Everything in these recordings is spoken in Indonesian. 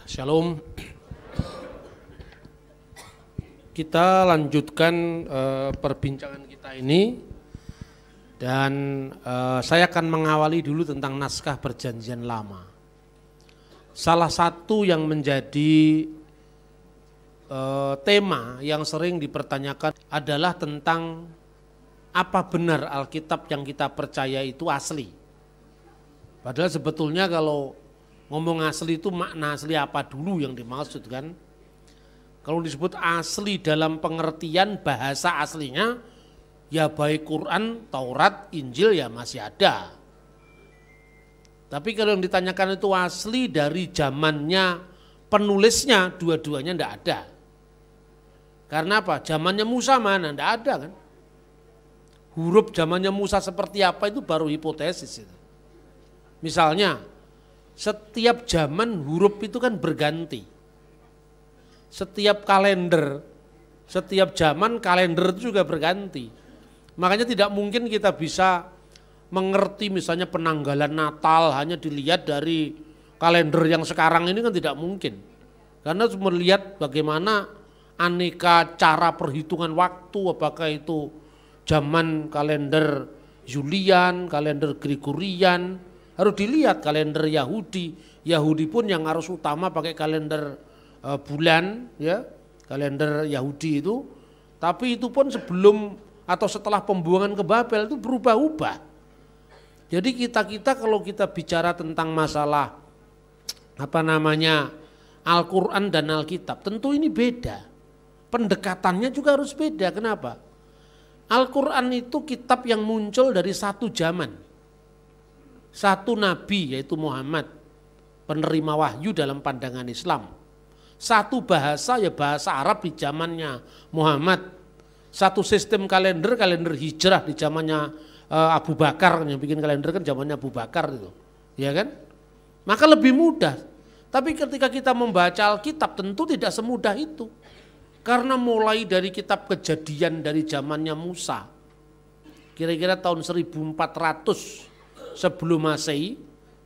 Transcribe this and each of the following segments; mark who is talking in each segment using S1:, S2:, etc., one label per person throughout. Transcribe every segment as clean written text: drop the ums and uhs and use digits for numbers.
S1: Shalom. Kita lanjutkan perbincangan kita ini dan saya akan mengawali dulu tentang naskah Perjanjian Lama. Salah satu yang menjadi tema yang sering dipertanyakan adalah tentang apa benar Alkitab yang kita percaya itu asli. Padahal sebetulnya kalau ngomong asli itu makna asli apa dulu yang dimaksud kan? Kalau disebut asli dalam pengertian bahasa aslinya, ya baik Quran, Taurat, Injil ya masih ada. Tapi kalau yang ditanyakan itu asli dari zamannya penulisnya, dua-duanya enggak ada. Karena apa? Zamannya Musa mana? Enggak ada kan? Huruf zamannya Musa seperti apa itu baru hipotesis itu. Misalnya, setiap zaman huruf itu kan berganti. Setiap kalender, setiap zaman kalender itu juga berganti. Makanya tidak mungkin kita bisa mengerti misalnya penanggalan Natal hanya dilihat dari kalender yang sekarang ini kan tidak mungkin. Karena harus melihat bagaimana aneka cara perhitungan waktu, apakah itu zaman kalender Julian, kalender Gregorian, harus dilihat kalender Yahudi. Yahudi pun yang harus utama pakai kalender bulan, ya, kalender Yahudi itu. Tapi itu pun sebelum atau setelah pembuangan ke Babel itu berubah-ubah. Jadi kita kalau kita bicara tentang masalah Al-Quran dan Alkitab, tentu ini beda. Pendekatannya juga harus beda. Kenapa? Al-Quran itu kitab yang muncul dari satu zaman. Satu nabi yaitu Muhammad, penerima wahyu dalam pandangan Islam. Satu bahasa ya bahasa Arab di zamannya Muhammad. Satu sistem kalender hijrah di zamannya Abu Bakar, yang bikin kalender kan zamannya Abu Bakar itu. Ya kan? Maka lebih mudah. Tapi ketika kita membaca Alkitab tentu tidak semudah itu. Karena mulai dari kitab Kejadian dari zamannya Musa. Kira-kira tahun 1400 sebelum Masehi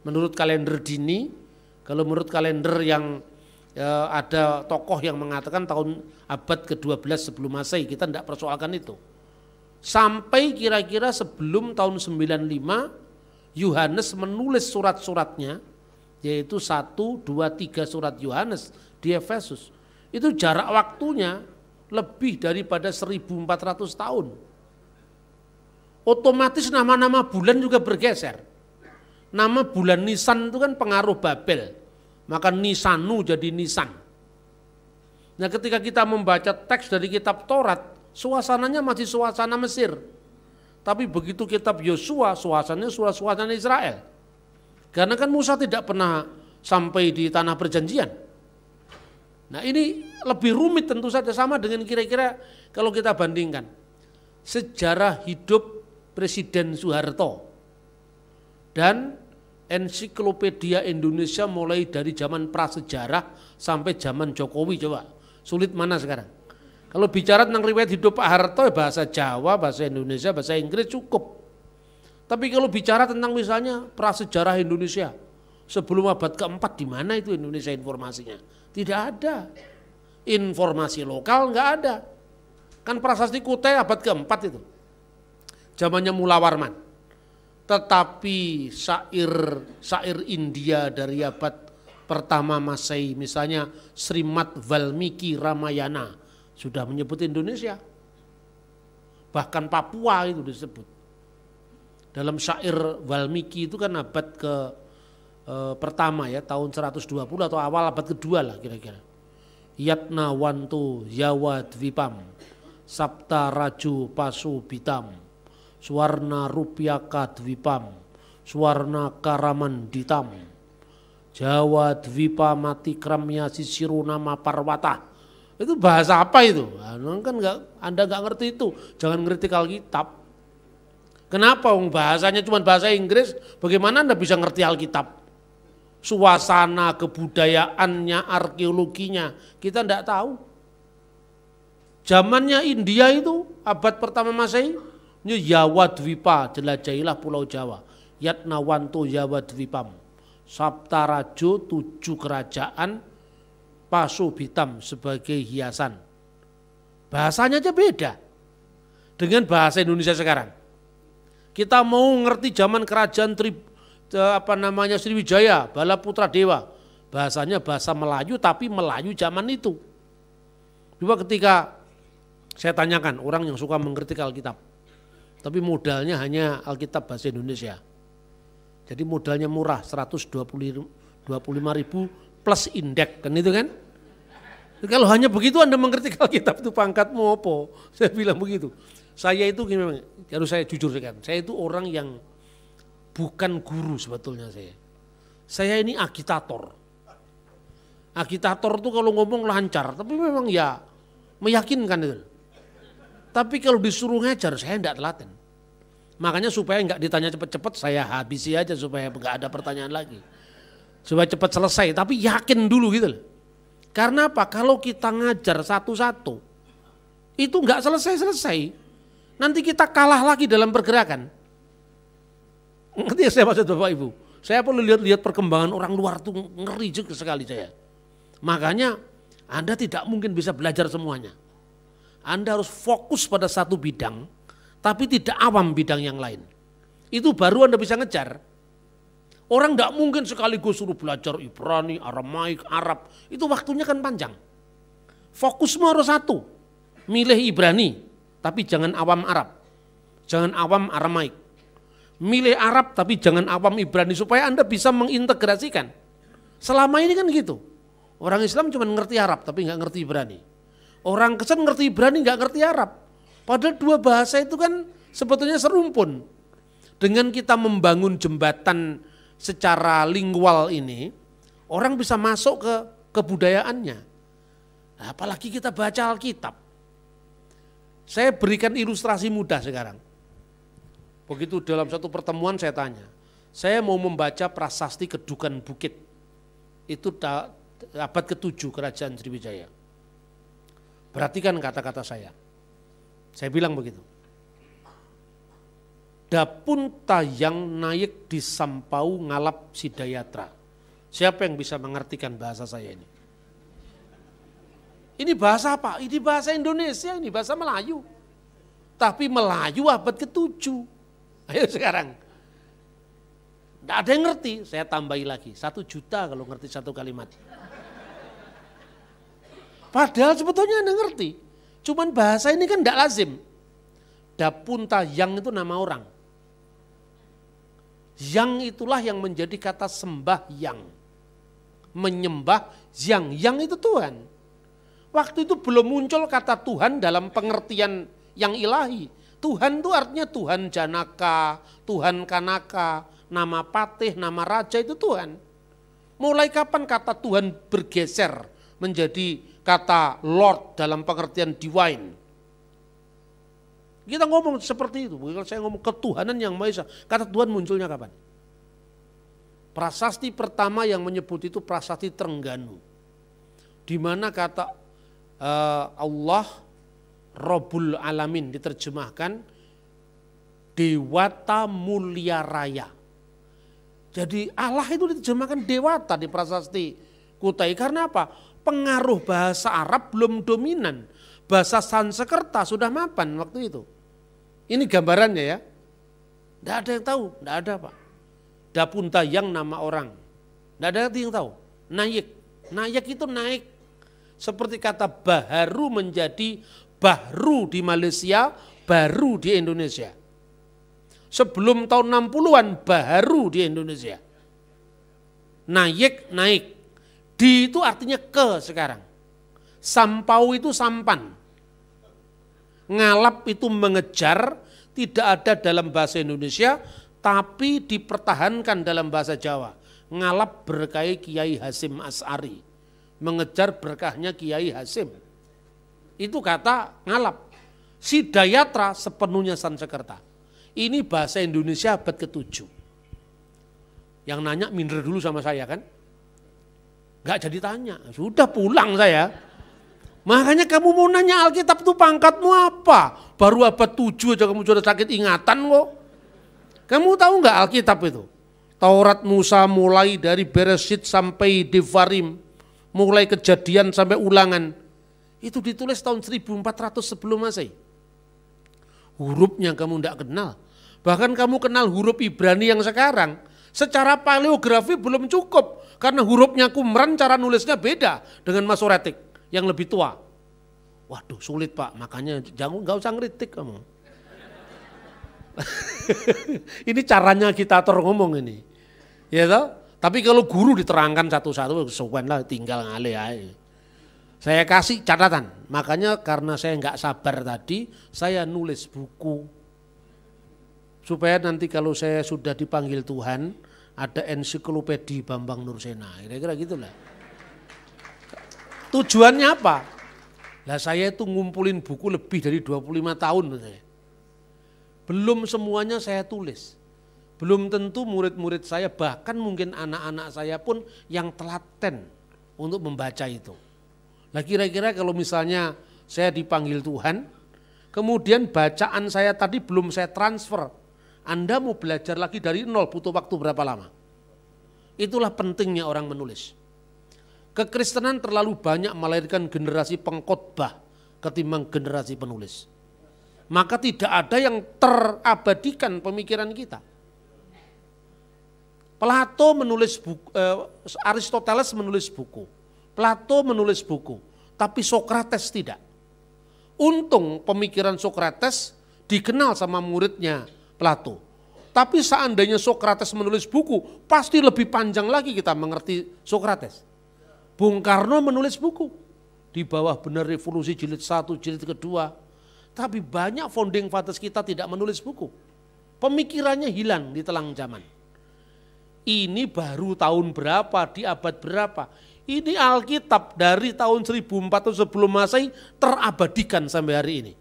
S1: menurut kalender dini. Kalau menurut kalender yang ada tokoh yang mengatakan tahun abad ke-12 sebelum Masehi, kita tidak persoalkan itu. Sampai kira-kira sebelum tahun 95 Yohanes menulis surat-suratnya, yaitu 1, 2, 3 surat Yohanes di Efesus. Itu jarak waktunya lebih daripada 1400 tahun. Otomatis nama-nama bulan juga bergeser. Nama bulan Nisan itu kan pengaruh Babel. Maka Nisanu jadi Nisan. Nah ketika kita membaca teks dari kitab Taurat, suasananya masih suasana Mesir. Tapi begitu kitab Yosua, suasananya suasana Israel. Karena kan Musa tidak pernah sampai di tanah perjanjian. Nah ini lebih rumit tentu saja, sama dengan kira-kira kalau kita bandingkan. Sejarah hidup Presiden Soeharto dan ensiklopedia Indonesia mulai dari zaman prasejarah sampai zaman Jokowi, coba sulit mana sekarang? Kalau bicara tentang riwayat hidup Pak Harto ya bahasa Jawa, bahasa Indonesia, bahasa Inggris cukup. Tapi kalau bicara tentang misalnya prasejarah Indonesia sebelum abad keempat, di mana itu Indonesia informasinya? Tidak ada. Informasi lokal nggak ada. Kan Prasasti Kutai abad keempat itu, zamannya Mula Warman. Tetapi syair India dari abad pertama Masehi, misalnya Srimad Valmiki Ramayana sudah menyebut Indonesia. Bahkan Papua itu disebut. Dalam syair Valmiki itu kan abad ke pertama ya, tahun 120 atau awal abad kedua lah kira-kira. Yatna Wantu Yawa Dvipam Sapta Raju Pasu Bitam Suwarna Rupiaka Dwipam, Suwarna Karaman Ditam, Jawa Dwipa Mati Kramya Sisiru Nama Parwata. Itu bahasa apa itu? Kan Anda nggak ngerti itu, jangan ngerti Alkitab. Kenapa? Bahasanya cuma bahasa Inggris, bagaimana Anda bisa ngerti Alkitab? Suasana kebudayaannya, arkeologinya, kita tidak tahu. Zamannya India itu abad pertama Masehi, Yawa Dwipa, jelajahilah pulau Jawa. Yatna Wanto Yawa Dwipam. Sapta Rajo, 7 kerajaan pasubitam sebagai hiasan. Bahasanya aja beda dengan bahasa Indonesia sekarang. Kita mau ngerti zaman kerajaan Sriwijaya, Bala Putra Dewa, bahasanya bahasa Melayu tapi Melayu zaman itu. Coba ketika saya tanyakan orang yang suka mengkritik Alkitab, tapi modalnya hanya Alkitab bahasa Indonesia. Jadi modalnya murah, 125.000 plus indeks kan itu kan. Kalau hanya begitu Anda mengkritik Alkitab itu pangkatmu apa? Saya bilang begitu. Saya itu gimana? Harus saya jujur kan. Saya itu orang yang bukan guru sebetulnya saya. Saya ini agitator. Agitator itu kalau ngomong lancar, tapi memang ya meyakinkan itu. Tapi kalau disuruh ngajar saya enggak telaten. Makanya supaya enggak ditanya cepat-cepat saya habisi aja supaya enggak ada pertanyaan lagi. Supaya cepat selesai, tapi yakin dulu gitu loh. Karena apa? Kalau kita ngajar satu-satu, itu enggak selesai-selesai. Nanti kita kalah lagi dalam pergerakan. Ngerti ya saya maksud Bapak Ibu? Saya perlu lihat perkembangan orang luar tuh ngeri juga sekali saya. Makanya Anda tidak mungkin bisa belajar semuanya. Anda harus fokus pada satu bidang, tapi tidak awam bidang yang lain. Itu baru Anda bisa ngejar. Orang tidak mungkin sekaligus suruh belajar Ibrani, Aramaik, Arab. Itu waktunya kan panjang. Fokusmu harus satu. Milih Ibrani, tapi jangan awam Arab. Jangan awam Aramaik. Milih Arab, tapi jangan awam Ibrani. Supaya Anda bisa mengintegrasikan. Selama ini kan gitu. Orang Islam cuma ngerti Arab, tapi nggak ngerti Ibrani. Orang Kristen ngerti Ibrani, nggak ngerti Arab. Padahal dua bahasa itu kan sebetulnya serumpun. Dengan kita membangun jembatan secara lingual ini, orang bisa masuk ke kebudayaannya. Apalagi kita baca Alkitab. Saya berikan ilustrasi mudah sekarang. Begitu dalam satu pertemuan saya tanya, saya mau membaca prasasti Kedukan Bukit. Itu abad ke-7 Kerajaan Sriwijaya. Perhatikan kata-kata saya. Saya bilang begitu. Dapun tayang naik di sampau ngalap sidayatra. Siapa yang bisa mengartikan bahasa saya ini? Ini bahasa apa? Ini bahasa Indonesia, ini bahasa Melayu. Tapi Melayu abad ke-7. Ayo sekarang. Tidak ada yang ngerti, saya tambahi lagi. 1 juta kalau ngerti satu kalimat. Padahal sebetulnya Anda ngerti. Cuman bahasa ini kan tidak lazim. Dapun tayang itu nama orang. Yang itulah yang menjadi kata sembah yang. Menyembah yang itu Tuhan. Waktu itu belum muncul kata Tuhan dalam pengertian yang ilahi. Tuhan itu artinya Tuhan Janaka, Tuhan Kanaka, nama Patih, nama Raja itu Tuhan. Mulai kapan kata Tuhan bergeser menjadi kata Lord dalam pengertian divine? Kita ngomong seperti itu. Kalau saya ngomong ketuhanan yang Maha Esa, kata Tuhan munculnya kapan? Prasasti pertama yang menyebut itu prasasti Trengganu. Di mana kata Allah Rabbul Alamin diterjemahkan Dewata Mulia Raya. Jadi Allah itu diterjemahkan Dewata di prasasti Kutai. Karena apa? Pengaruh bahasa Arab belum dominan. Bahasa Sanskerta sudah mapan waktu itu. Ini gambarannya ya. Tidak ada yang tahu, tidak ada Pak. Dapun tayang nama orang. Tidak ada yang tahu. Naik. Naik itu naik. Seperti kata baharu menjadi bahru di Malaysia, baru di Indonesia. Sebelum tahun 60-an baharu di Indonesia. Naik, naik. Di itu artinya ke sekarang. Sampau itu sampan. Ngalap itu mengejar, tidak ada dalam bahasa Indonesia, tapi dipertahankan dalam bahasa Jawa. Ngalap berkahi Kiai Hasyim Asy'ari. Mengejar berkahnya Kiai Hasyim. Itu kata ngalap. Sidayatra sepenuhnya Sanskerta. Ini bahasa Indonesia abad ke-7. Yang nanya minder dulu sama saya kan? Gak jadi tanya, sudah pulang saya. Makanya kamu mau nanya Alkitab itu pangkatmu apa? Baru abad 7 aja kamu sudah sakit ingatan kok. Kamu tahu nggak Alkitab itu? Taurat Musa mulai dari Bereshit sampai Devarim. mulai Kejadian sampai Ulangan, itu ditulis tahun 1400 sebelum Masehi. Hurufnya kamu tidak kenal. Bahkan kamu kenal huruf Ibrani yang sekarang, secara paleografi belum cukup. Karena hurufnya Qumran cara nulisnya beda dengan Masoretik yang lebih tua. Waduh sulit Pak, makanya jangan nggak usah ngeritik kamu. Ini caranya kita ngomong ini. Ya toh? Tapi kalau guru diterangkan satu-satu, sesuai lah tinggal ngalih aja. Saya kasih catatan, makanya karena saya nggak sabar tadi, saya nulis buku. Supaya nanti kalau saya sudah dipanggil Tuhan, ada ensiklopedi Bambang Nursena, kira-kira gitulah. Tujuannya apa? Lah saya itu ngumpulin buku lebih dari 25 tahun. Belum semuanya saya tulis. Belum tentu murid-murid saya, bahkan mungkin anak-anak saya pun yang telaten untuk membaca itu. Nah kira-kira kalau misalnya saya dipanggil Tuhan, kemudian bacaan saya tadi belum saya transfer, Anda mau belajar lagi dari nol butuh waktu berapa lama? Itulah pentingnya orang menulis. Kekristenan terlalu banyak melahirkan generasi pengkhotbah ketimbang generasi penulis. Maka tidak ada yang terabadikan pemikiran kita. Plato menulis buku, Aristoteles menulis buku, Plato menulis buku, tapi Sokrates tidak. Untung pemikiran Sokrates dikenal sama muridnya Plato. Tapi seandainya Sokrates menulis buku, pasti lebih panjang lagi kita mengerti Sokrates. Bung Karno menulis buku, di bawah Benar Revolusi jilid 1, jilid kedua. Tapi banyak founding fathers kita tidak menulis buku. Pemikirannya hilang di telang zaman. Ini baru tahun berapa, di abad berapa. Ini Alkitab dari tahun 1400 sebelum Masehi terabadikan sampai hari ini.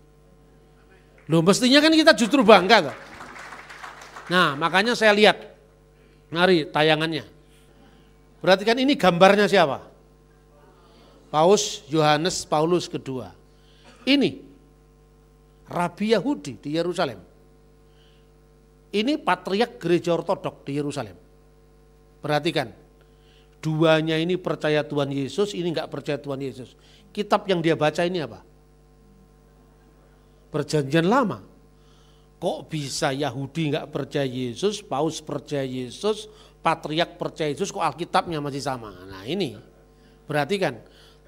S1: Loh mestinya kan kita justru bangga. Nah makanya saya lihat, mari tayangannya. Perhatikan ini gambarnya siapa? Paus Yohanes Paulus II. Ini Rabi Yahudi di Yerusalem. Ini Patriark Gereja Ortodok di Yerusalem. Perhatikan, duanya ini percaya Tuhan Yesus, ini enggak percaya Tuhan Yesus. Kitab yang dia baca ini apa? Perjanjian Lama. Kok bisa Yahudi enggak percaya Yesus, Paus percaya Yesus, Patriark percaya Yesus, kok Alkitabnya masih sama? Nah ini, perhatikan.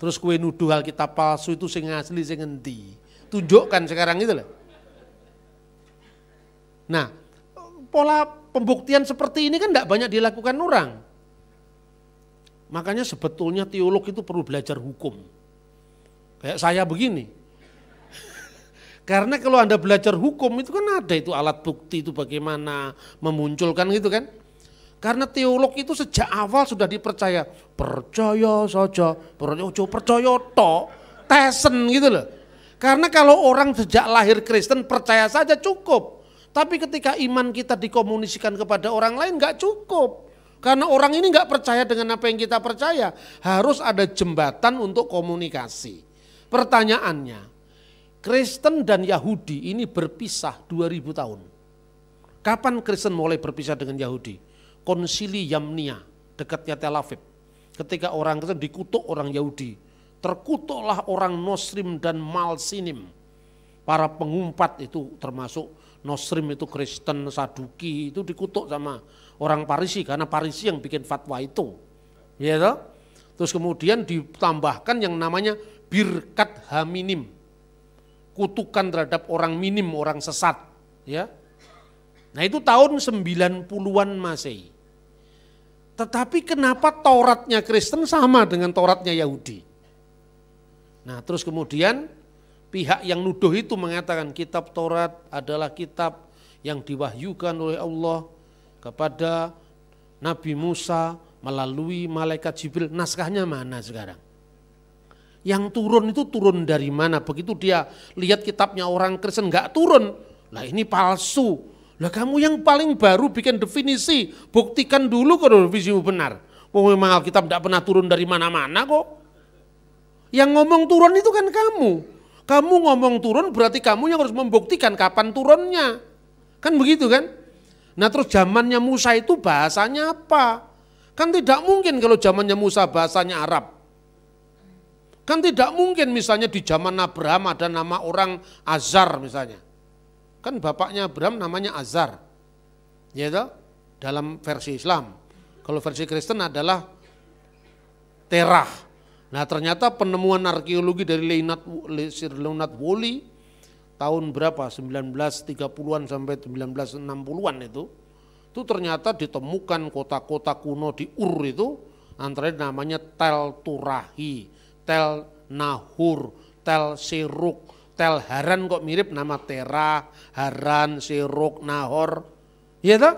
S1: Terus kue nuduh Alkitab palsu itu sing asli sing endi? Tunjukkan sekarang itu loh. Nah, pola pembuktian seperti ini kan enggak banyak dilakukan orang. Makanya sebetulnya teolog itu perlu belajar hukum. Kayak saya begini. Karena kalau Anda belajar hukum itu kan ada itu alat bukti itu bagaimana memunculkan gitu kan. Karena teolog itu sejak awal sudah dipercaya. Percaya saja, percaya tok, tesen gitu loh. Karena kalau orang sejak lahir Kristen percaya saja cukup. Tapi ketika iman kita dikomunisikan kepada orang lain enggak cukup. Karena orang ini enggak percaya dengan apa yang kita percaya. Harus ada jembatan untuk komunikasi. Pertanyaannya, Kristen dan Yahudi ini berpisah 2000 tahun. Kapan Kristen mulai berpisah dengan Yahudi? Konsili Yamnia, dekatnya Tel Aviv. Ketika orang Kristen dikutuk orang Yahudi. Terkutuklah orang Nosrim dan Malsinim. Para pengumpat itu termasuk Nosrim itu Kristen, Saduki itu dikutuk sama orang Parisi karena Parisi yang bikin fatwa itu. Ya toh? Terus kemudian ditambahkan yang namanya Birkat Haminim. Kutukan terhadap orang minim, orang sesat, ya. Nah, itu tahun 90-an Masehi. Tetapi kenapa Tauratnya Kristen sama dengan Tauratnya Yahudi? Nah, terus kemudian pihak yang nuduh itu mengatakan kitab Taurat adalah kitab yang diwahyukan oleh Allah kepada Nabi Musa melalui malaikat Jibril. Naskahnya mana sekarang? Yang turun itu turun dari mana? Begitu dia lihat kitabnya orang Kristen enggak turun. Lah ini palsu. Lah kamu yang paling baru bikin definisi. Buktikan dulu kalau definisimu benar. Oh memang Alkitab enggak pernah turun dari mana-mana kok. Yang ngomong turun itu kan kamu. Kamu ngomong turun berarti kamu yang harus membuktikan kapan turunnya. Kan begitu kan? Nah terus zamannya Musa itu bahasanya apa? Kan tidak mungkin kalau zamannya Musa bahasanya Arab. Kan tidak mungkin misalnya di zaman Abraham ada nama orang Azar misalnya. Kan bapaknya Abraham namanya Azar. Ya toh? Dalam versi Islam. Kalau versi Kristen adalah Terah. Nah ternyata penemuan arkeologi dari Leonard Woolley tahun berapa? 1930-an sampai 1960-an itu ternyata ditemukan kota-kota kuno di Ur itu, antara namanya Tel Turahi, Tel Nahur, Tel Seruk, Tel Haran kok mirip nama Terah, Haran, Seruk, Nahor. Iya toh?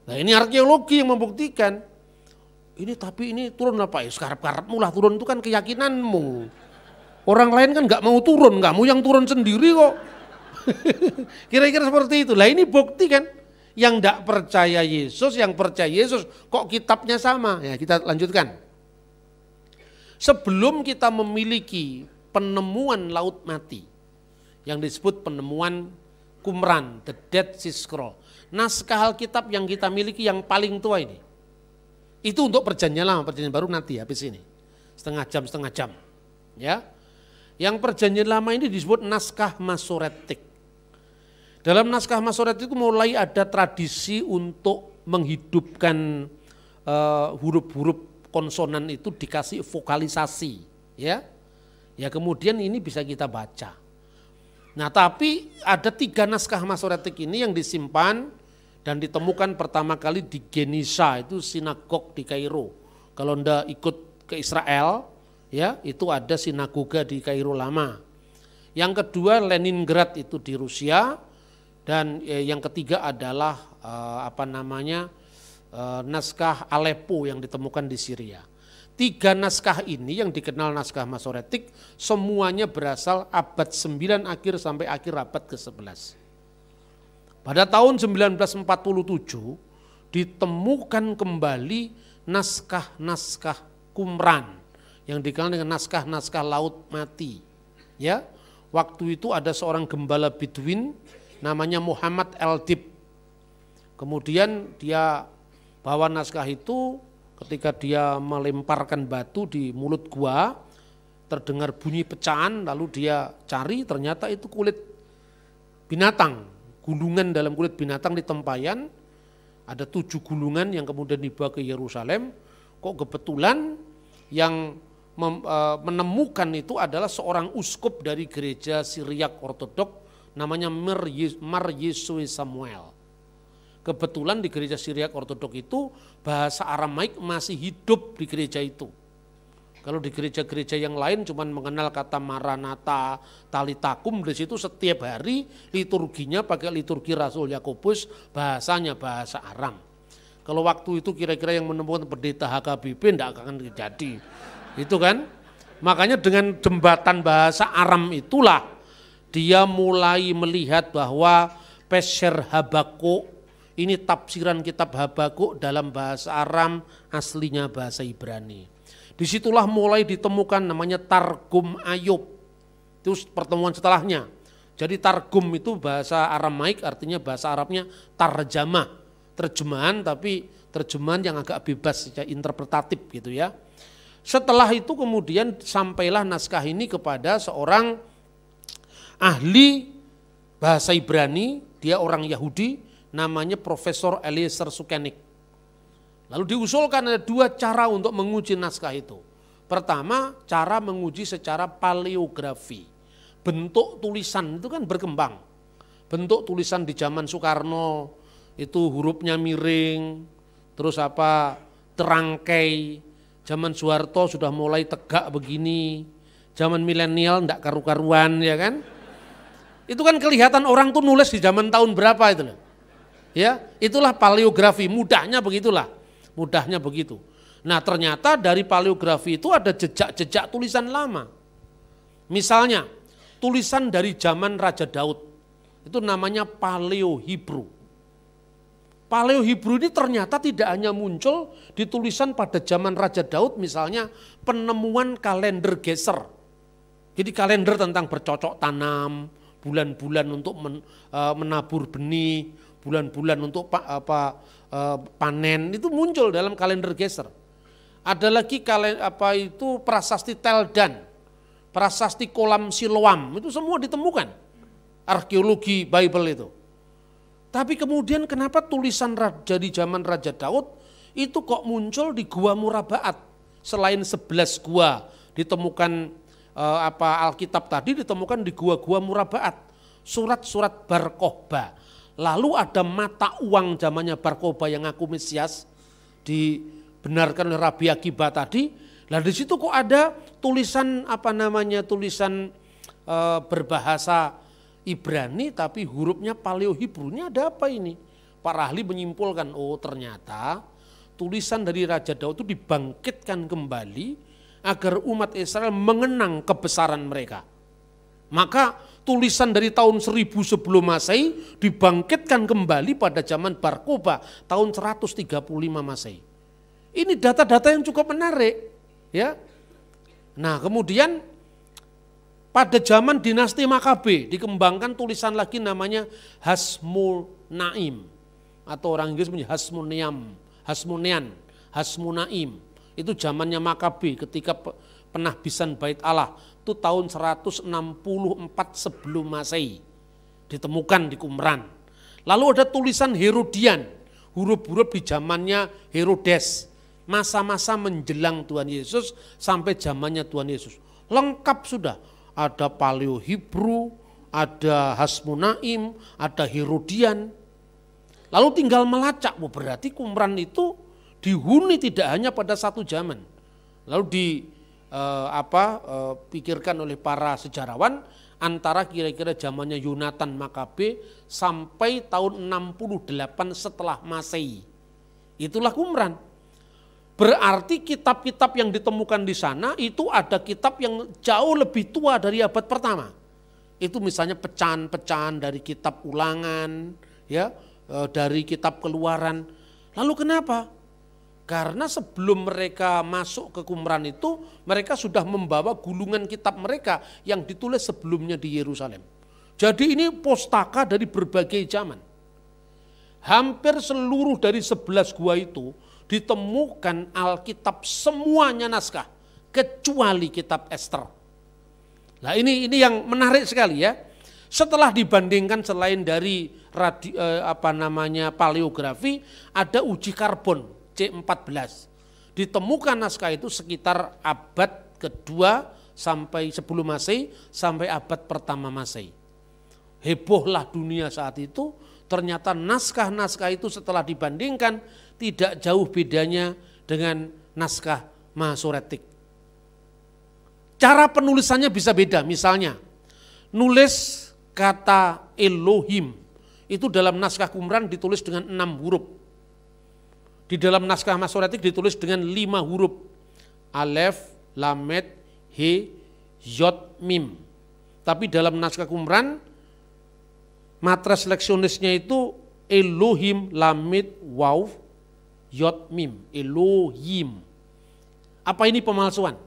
S1: Nah ini arkeologi yang membuktikan. Ini tapi ini turun apa ya? Sekarap-karapmu lah turun itu kan keyakinanmu. Orang lain kan nggak mau turun, kamu yang turun sendiri kok. Kira-kira seperti itu. Lah ini bukti kan. Yang tidak percaya Yesus, yang percaya Yesus kok kitabnya sama. Ya kita lanjutkan. Sebelum kita memiliki penemuan laut mati, yang disebut penemuan Qumran, the Dead Sea Scroll. Naskah Alkitab yang kita miliki yang paling tua ini. Itu untuk perjanjian lama, perjanjian baru nanti habis ini. Setengah jam. Ya. Yang perjanjian lama ini disebut naskah Masoretik. Dalam naskah Masoretik itu mulai ada tradisi untuk menghidupkan huruf-huruf konsonan itu dikasih vokalisasi, ya. Ya kemudian ini bisa kita baca. Nah tapi ada 3 naskah Masoretik ini yang disimpan dan ditemukan pertama kali di Genisha, itu sinagog di Kairo. Kalau Anda ikut ke Israel, ya itu ada sinagoga di Kairo lama. Yang kedua Leningrad itu di Rusia, dan yang ketiga adalah naskah Aleppo yang ditemukan di Syria. 3 naskah ini yang dikenal naskah Masoretik semuanya berasal abad 9 akhir sampai akhir abad ke-11. Pada tahun 1947 ditemukan kembali naskah-naskah Qumran yang dikenal dengan naskah-naskah laut mati. Ya, waktu itu ada seorang gembala Bedouin namanya Muhammad Eldib. Kemudian dia bawa naskah itu, ketika dia melemparkan batu di mulut gua, terdengar bunyi pecahan, lalu dia cari, ternyata itu kulit binatang, gulungan dalam kulit binatang di tempayan, ada 7 gulungan yang kemudian dibawa ke Yerusalem. Kok kebetulan yang menemukan itu adalah seorang uskup dari gereja Syriak Ortodok, namanya Mar Yesue Samuel. Kebetulan di gereja Syriak Ortodok itu bahasa Aramaik masih hidup di gereja itu. Kalau di gereja-gereja yang lain cuma mengenal kata Maranatha, Talitakum, di situ setiap hari liturginya pakai liturgi Rasul Yakobus, bahasanya bahasa Aram. Kalau waktu itu kira-kira yang menemukan pendeta HKBP tidak akan terjadi. Itu kan? Makanya dengan jembatan bahasa Aram itulah dia mulai melihat bahwa Pesher Habakuk, ini tafsiran kitab Habakuk dalam bahasa Aram, aslinya bahasa Ibrani. Disitulah mulai ditemukan namanya Targum Ayub, itu pertemuan setelahnya. Jadi Targum itu bahasa Aramaik, artinya bahasa Arabnya tarjamah, terjemahan, tapi terjemahan yang agak bebas, secara interpretatif gitu ya. Setelah itu kemudian sampailah naskah ini kepada seorang ahli bahasa Ibrani, dia orang Yahudi, namanya Profesor Eliezer Sukenik. Lalu diusulkan ada 2 cara untuk menguji naskah itu. Pertama, cara menguji secara paleografi. Bentuk tulisan itu kan berkembang. Bentuk tulisan di zaman Soekarno itu hurufnya miring, terus terangkai. Zaman Soeharto sudah mulai tegak begini. Zaman milenial enggak karu-karuan, ya kan? Itu kan kelihatan orang tuh nulis di zaman tahun berapa itu loh. Ya, itulah paleografi, mudahnya begitulah. Mudahnya begitu. Nah, ternyata dari paleografi itu ada jejak-jejak tulisan lama. Misalnya, tulisan dari zaman Raja Daud. Itu namanya Paleo-Hebrew. Paleo-Hebrew ini ternyata tidak hanya muncul di tulisan pada zaman Raja Daud, misalnya penemuan kalender Geser. Jadi kalender tentang bercocok tanam, bulan-bulan untuk menabur benih, bulan-bulan untuk panen, itu muncul dalam kalender Geser. Ada lagi prasasti Teldan. prasasti kolam Siloam, itu semua ditemukan. Arkeologi Bible itu. Tapi kemudian kenapa tulisan di zaman Raja Daud itu kok muncul di Gua Murabaat? Selain 11 gua ditemukan Alkitab tadi ditemukan di gua-gua Murabaat. Surat-surat Bar Kokhba. Lalu ada mata uang zamannya Bar Kokhba yang ngaku Mesias dibenarkan oleh Rabi Akiba tadi. Lah di situ kok ada tulisan tulisan berbahasa Ibrani tapi hurufnya Paleo Hebrew. Ini ada apa ini? Para ahli menyimpulkan, oh ternyata tulisan dari Raja Daud itu dibangkitkan kembali agar umat Israel mengenang kebesaran mereka. Maka tulisan dari tahun 1000 sebelum Masehi dibangkitkan kembali pada zaman Bar Kokhba tahun 135 Masehi. Ini data-data yang cukup menarik, ya. Nah, kemudian pada zaman dinasti Makabe dikembangkan tulisan lagi namanya Hasmonaim atau orang Inggris punya Hasmonean. Itu zamannya Makabe ketika penahbisan Bait Allah. Itu tahun 164 sebelum Masehi. Ditemukan di Qumran. Lalu ada tulisan Herodian. Huruf-huruf di zamannya Herodes. Masa-masa menjelang Tuhan Yesus sampai zamannya Tuhan Yesus. Lengkap sudah. Ada Paleo Hebrew, ada Hasmonaim, ada Herodian. Lalu tinggal melacak, berarti Qumran itu dihuni tidak hanya pada satu zaman. Lalu pikirkan oleh para sejarawan antara kira-kira zamannya Yonatan Makabe sampai tahun 68 setelah Masehi. Itulah Qumran. Berarti kitab-kitab yang ditemukan di sana itu ada kitab yang jauh lebih tua dari abad pertama. Itu misalnya pecahan-pecahan dari kitab Ulangan, ya, dari kitab Keluaran. Lalu kenapa? Karena sebelum mereka masuk ke Qumran itu, mereka sudah membawa gulungan kitab mereka yang ditulis sebelumnya di Yerusalem. Jadi ini pustaka dari berbagai zaman. Hampir seluruh dari 11 gua itu ditemukan Alkitab semuanya naskah, kecuali kitab Ester. Nah ini yang menarik sekali ya. Setelah dibandingkan selain dari paleografi, ada uji karbon C14. Ditemukan naskah itu sekitar abad kedua sampai sebelum Masehi sampai abad pertama Masehi. Hebohlah dunia saat itu, ternyata naskah-naskah itu setelah dibandingkan tidak jauh bedanya dengan naskah Masoretik. Cara penulisannya bisa beda, misalnya nulis kata Elohim itu dalam naskah Qumran ditulis dengan 6 huruf. Di dalam naskah Masoretik ditulis dengan 5 huruf. Alef, Lamed, He, Yod, Mim. Tapi dalam naskah Qumran matres leksionisnya itu Elohim, Lamed, Waw, Yod, Mim. Elohim. Apa ini pemalsuan?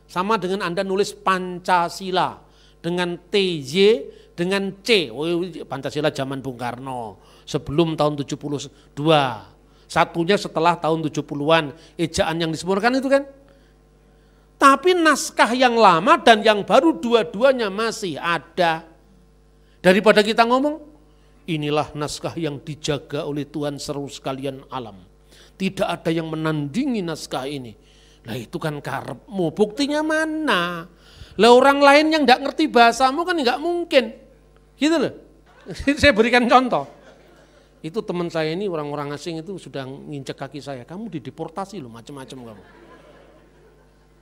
S1: Sama dengan Anda nulis Pancasila dengan TY dengan C. Oh, Pancasila zaman Bung Karno sebelum tahun 72. Satunya setelah tahun 70-an, ejaan yang disempurnakan itu kan. Tapi naskah yang lama dan yang baru dua-duanya masih ada. Daripada kita ngomong, inilah naskah yang dijaga oleh Tuhan seluruh sekalian alam. Tidak ada yang menandingi naskah ini. Lah itu kan karepmu, buktinya mana? Lah orang lain yang enggak ngerti bahasamu kan enggak mungkin. Gitu loh. Saya berikan contoh. Itu teman saya ini orang-orang asing itu sudah nginjek kaki saya. Kamu dideportasi loh, macam-macam kamu.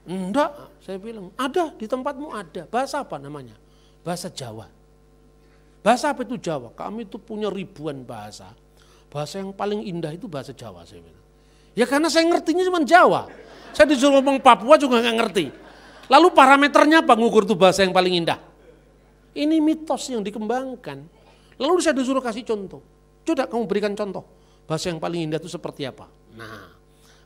S1: Enggak, saya bilang, ada di tempatmu ada. Bahasa apa namanya? Bahasa Jawa. Bahasa apa itu Jawa? Kami itu punya ribuan bahasa. Bahasa yang paling indah itu bahasa Jawa, saya bilang. Ya karena saya ngertinya cuma Jawa. Saya disuruh ngomong Papua juga nggak ngerti. Lalu parameternya apa ngukur tuh bahasa yang paling indah? Ini mitos yang dikembangkan. Lalu saya disuruh kasih contoh. Coba kamu berikan contoh. Bahasa yang paling indah itu seperti apa? Nah,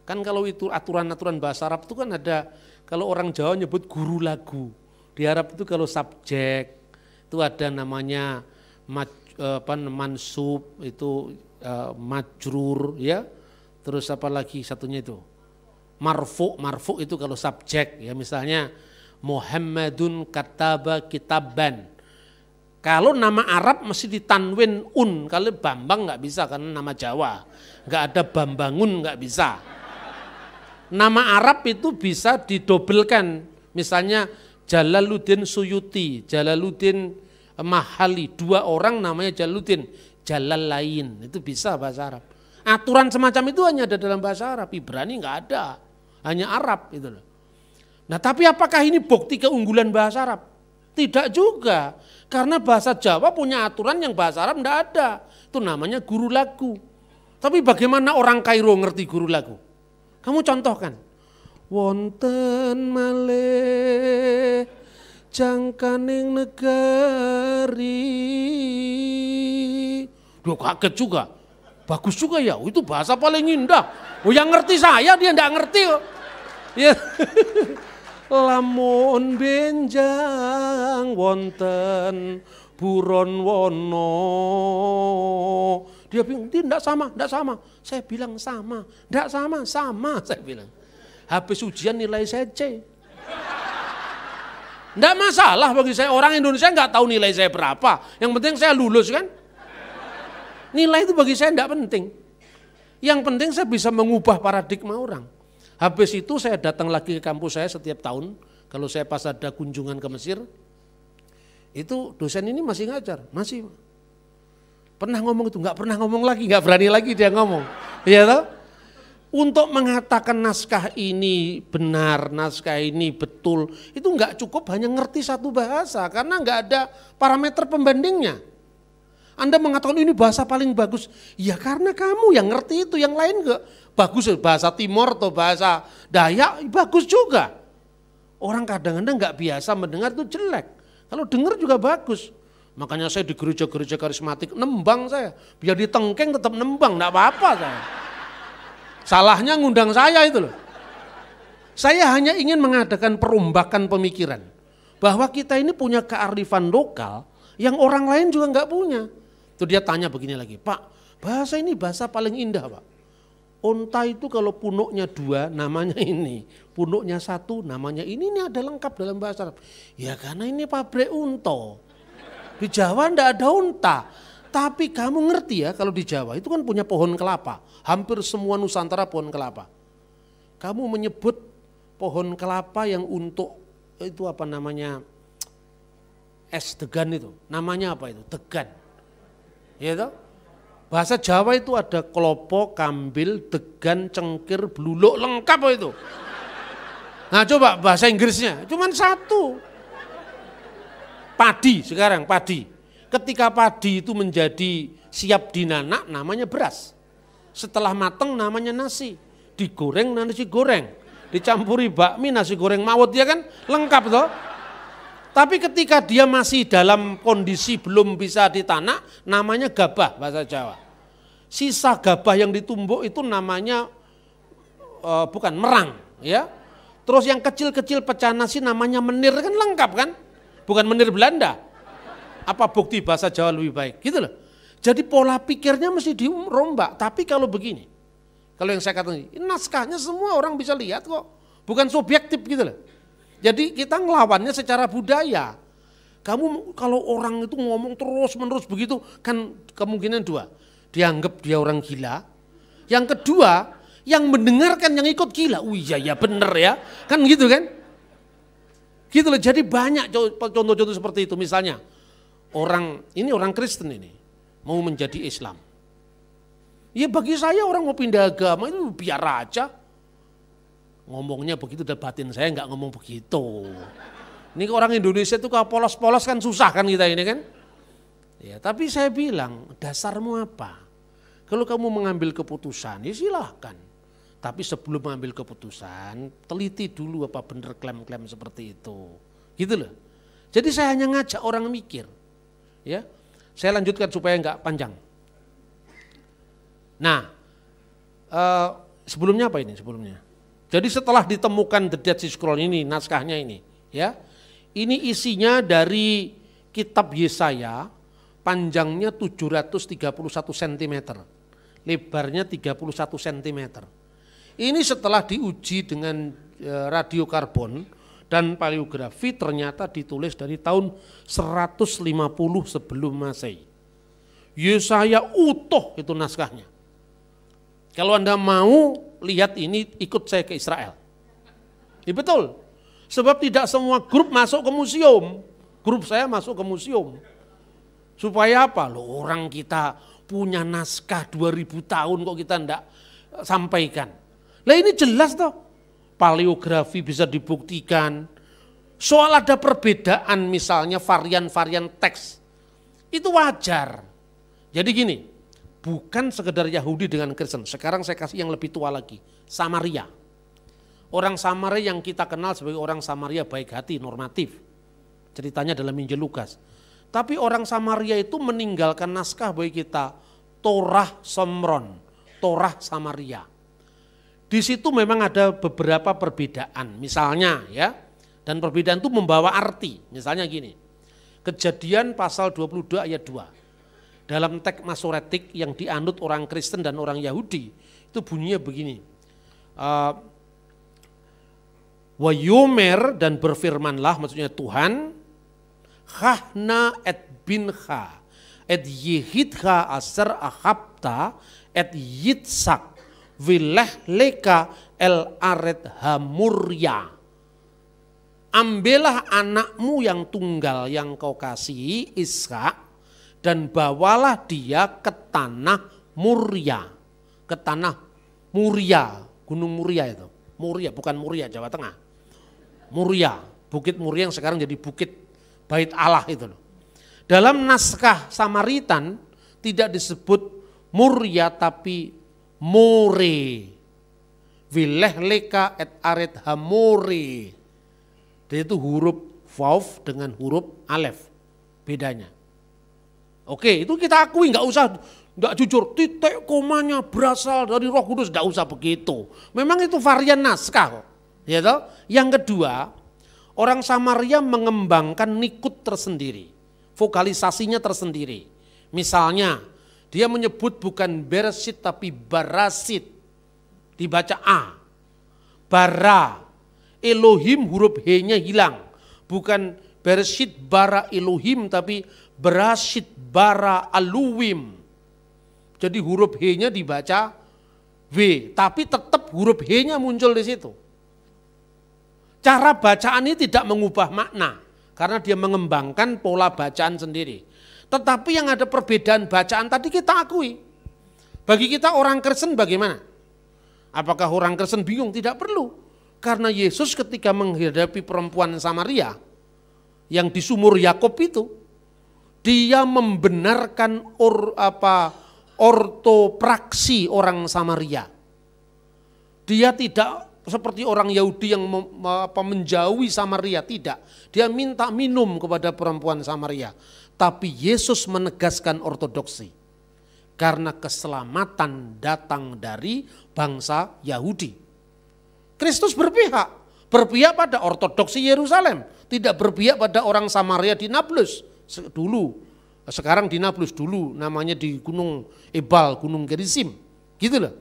S1: kan kalau itu aturan-aturan bahasa Arab itu kan ada, kalau orang Jawa nyebut guru lagu. Di Arab itu kalau subjek, itu ada namanya mansub, itu majrur, ya. Terus apa lagi satunya itu? Marfu itu kalau subjek, ya misalnya Muhammadun kataba kitaban. Kalau nama Arab mesti ditanwin un, kalau Bambang nggak bisa karena nama Jawa. Nggak ada Bambangun, nggak bisa. Nama Arab itu bisa didobelkan. Misalnya Jalaluddin Suyuti, Jalaluddin Mahali, 2 orang namanya Jalaluddin, Jalal lain, itu bisa bahasa Arab. Aturan semacam itu hanya ada dalam bahasa Arab, Ibrani nggak ada, hanya Arab itu loh. Nah tapi apakah ini bukti keunggulan bahasa Arab? Tidak juga, karena bahasa Jawa punya aturan yang bahasa Arab tidak ada, itu namanya guru lagu. Tapi bagaimana orang Kairo ngerti guru lagu? Kamu contohkan. Wonten malih jangkaning negari. Dia kaget juga. Bagus juga ya, itu bahasa paling indah. Oh yang ngerti saya, dia tidak ngerti kok. Ya. Lamun benjang wonten buron wono. Dia bilang, tidak sama, tidak sama. Saya bilang sama, tidak sama, sama saya bilang. Habis ujian nilai saya C. Tidak masalah bagi saya, orang Indonesia nggak tahu nilai saya berapa. Yang penting saya lulus kan. Nilai itu bagi saya tidak penting. Yang penting saya bisa mengubah paradigma orang. Habis itu saya datang lagi ke kampus saya setiap tahun. Kalau saya pas ada kunjungan ke Mesir, itu dosen ini masih ngajar, masih. Pernah ngomong itu, nggak pernah ngomong lagi, nggak berani lagi dia ngomong. Iya toh? Untuk mengatakan naskah ini benar, naskah ini betul, itu nggak cukup hanya ngerti satu bahasa, karena nggak ada parameter pembandingnya. Anda mengatakan ini bahasa paling bagus, ya karena kamu yang ngerti itu, yang lain enggak bagus. Bahasa Timor atau bahasa Dayak bagus juga. Orang kadang-kadang nggak biasa mendengar itu jelek, kalau dengar juga bagus. Makanya saya di gereja-gereja karismatik nembang saya, biar ditengkeng tetap nembang, enggak apa-apa saya. Salahnya ngundang saya itu loh. Saya hanya ingin mengadakan perombakan pemikiran, bahwa kita ini punya kearifan lokal yang orang lain juga enggak punya. Tuh dia tanya begini lagi, Pak, bahasa ini bahasa paling indah Pak. Onta itu kalau punuknya 2 namanya ini, punuknya 1 namanya ini ada lengkap dalam bahasa Arab. Ya karena ini pabrik unta. Di Jawa enggak ada unta. Tapi kamu ngerti ya kalau di Jawa itu kan punya pohon kelapa. Hampir semua Nusantara pohon kelapa. Kamu menyebut pohon kelapa yang untuk itu apa namanya, es degan itu. Namanya apa itu? Degan. Ya toh? Bahasa Jawa itu ada klopo, kambil, degan, cengkir, bluluk, lengkap itu. Nah coba bahasa Inggrisnya, cuman 1. Padi sekarang, padi. Ketika padi itu menjadi siap dinanak namanya beras. Setelah mateng namanya nasi. Digoreng nasi goreng. Dicampuri bakmi nasi goreng mawut, ya kan lengkap toh. Tapi ketika dia masih dalam kondisi belum bisa ditanak namanya gabah bahasa Jawa. Sisa gabah yang ditumbuk itu namanya bukan merang ya. Terus yang kecil-kecil pecah nasi namanya menir, kan lengkap kan? Bukan menir Belanda. Apa bukti bahasa Jawa lebih baik? Gitu loh. Jadi pola pikirnya mesti dirombak. Tapi kalau begini, kalau yang saya katakan ini naskahnya semua orang bisa lihat kok. Bukan subjektif gitu loh. Jadi kita ngelawannya secara budaya. Kamu kalau orang itu ngomong terus menerus begitu kan kemungkinan 2. Dianggap dia orang gila. Yang kedua, yang mendengarkan yang ikut gila. Oh iya ya bener ya. Kan gitu kan. Gitu loh. Jadi banyak contoh-contoh seperti itu. Misalnya orang Kristen ini mau menjadi Islam. Ya bagi saya orang mau pindah agama itu biar aja. Ngomongnya begitu dan batin saya nggak ngomong begitu. Ini orang Indonesia itu kalau polos-polos kan susah kan kita ini kan. Ya, tapi saya bilang dasarmu apa? Kalau kamu mengambil keputusan ya silahkan. Tapi sebelum mengambil keputusan teliti dulu apa benar klaim-klaim seperti itu. Gitu loh. Jadi saya hanya ngajak orang mikir. Ya, saya lanjutkan supaya nggak panjang. Nah, sebelumnya apa ini sebelumnya? Jadi setelah ditemukan The Dead Sea Scroll ini, naskahnya ini, ya, ini isinya dari kitab Yesaya, panjangnya 731 cm, lebarnya 31 cm. Ini setelah diuji dengan radiokarbon Dan paleografi ternyata ditulis dari tahun 150 sebelum Masehi. Yesaya utuh itu naskahnya. Kalau Anda mau lihat ini, ikut saya ke Israel. Ya betul, sebab tidak semua grup masuk ke museum. Grup saya masuk ke museum. Supaya apa? Loh, orang kita punya naskah 2000 tahun kok kita enggak sampaikan. Lah ini jelas toh. Paleografi bisa dibuktikan. Soal ada perbedaan misalnya varian-varian teks. Itu wajar. Jadi gini, bukan sekedar Yahudi dengan Kristen. Sekarang saya kasih yang lebih tua lagi. Samaria. Orang Samaria yang kita kenal sebagai orang Samaria baik hati, normatif. Ceritanya dalam Injil Lukas. Tapi orang Samaria itu meninggalkan naskah bagi kita. Torah Somron, Torah Samaria. Di situ memang ada beberapa perbedaan, misalnya ya, dan perbedaan itu membawa arti, misalnya gini, Kejadian pasal 22 ayat 2, dalam teks Masoretik yang dianut orang Kristen dan orang Yahudi, itu bunyinya begini, Wayomer dan berfirmanlah, maksudnya Tuhan, Hahna et binha, et yehidha aser ahabta, et yitsak, Wileh leka el aret hamurya. Ambillah anakmu yang tunggal yang kau kasihi Ishak dan bawalah dia ke tanah Muria. Ke tanah Muria, Gunung Muria itu. Muria bukan Muria Jawa Tengah. Muria, Bukit Muria yang sekarang jadi Bukit Bait Allah itu loh. Dalam naskah Samaritan tidak disebut Muria tapi More, Wileh leka et aret hamore. Jadi itu huruf vav dengan huruf alef, bedanya. Oke, itu kita akui, nggak jujur. Titik komanya berasal dari Roh Kudus, nggak usah begitu. Memang itu varian naskah kok. Ya toh? Yang kedua, orang Samaria mengembangkan nikut tersendiri, vokalisasinya tersendiri. Misalnya, dia menyebut bukan Bereshit tapi Barasit. Dibaca A. Bara. Elohim huruf H-nya hilang. Bukan Bereshit bara Elohim tapi Barasit bara Aluwim. Jadi huruf H-nya dibaca W. Tapi tetap huruf H-nya muncul di situ. Cara bacaan ini tidak mengubah makna. Karena dia mengembangkan pola bacaan sendiri. Tetapi yang ada perbedaan bacaan tadi kita akui. Bagi kita orang Kristen bagaimana? Apakah orang Kristen bingung? Tidak perlu. Karena Yesus ketika menghadapi perempuan Samaria yang di sumur Yakob itu, dia membenarkan ortopraksi orang Samaria. Dia tidak seperti orang Yahudi yang menjauhi Samaria, tidak. Dia minta minum kepada perempuan Samaria. Tapi Yesus menegaskan ortodoksi. Karena keselamatan datang dari bangsa Yahudi. Kristus berpihak pada ortodoksi Yerusalem. Tidak berpihak pada orang Samaria di Nablus dulu. Sekarang di Nablus, dulu namanya di Gunung Ebal, Gunung Gerizim. Gitu loh.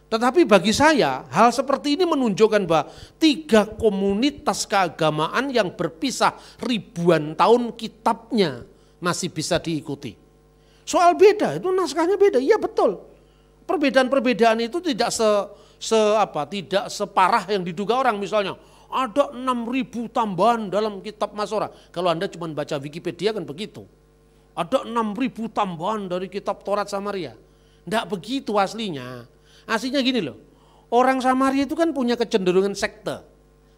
S1: Tetapi bagi saya hal seperti ini menunjukkan bahwa tiga komunitas keagamaan yang berpisah ribuan tahun kitabnya masih bisa diikuti. Soal beda, itu naskahnya beda, iya betul. Perbedaan-perbedaan itu tidak tidak separah yang diduga orang. Misalnya ada 6.000 tambahan dalam kitab Masorah. Kalau Anda cuma baca Wikipedia kan begitu. Ada 6.000 tambahan dari kitab Taurat Samaria. Tidak begitu aslinya. Aslinya gini loh, orang Samaria itu kan punya kecenderungan sekte.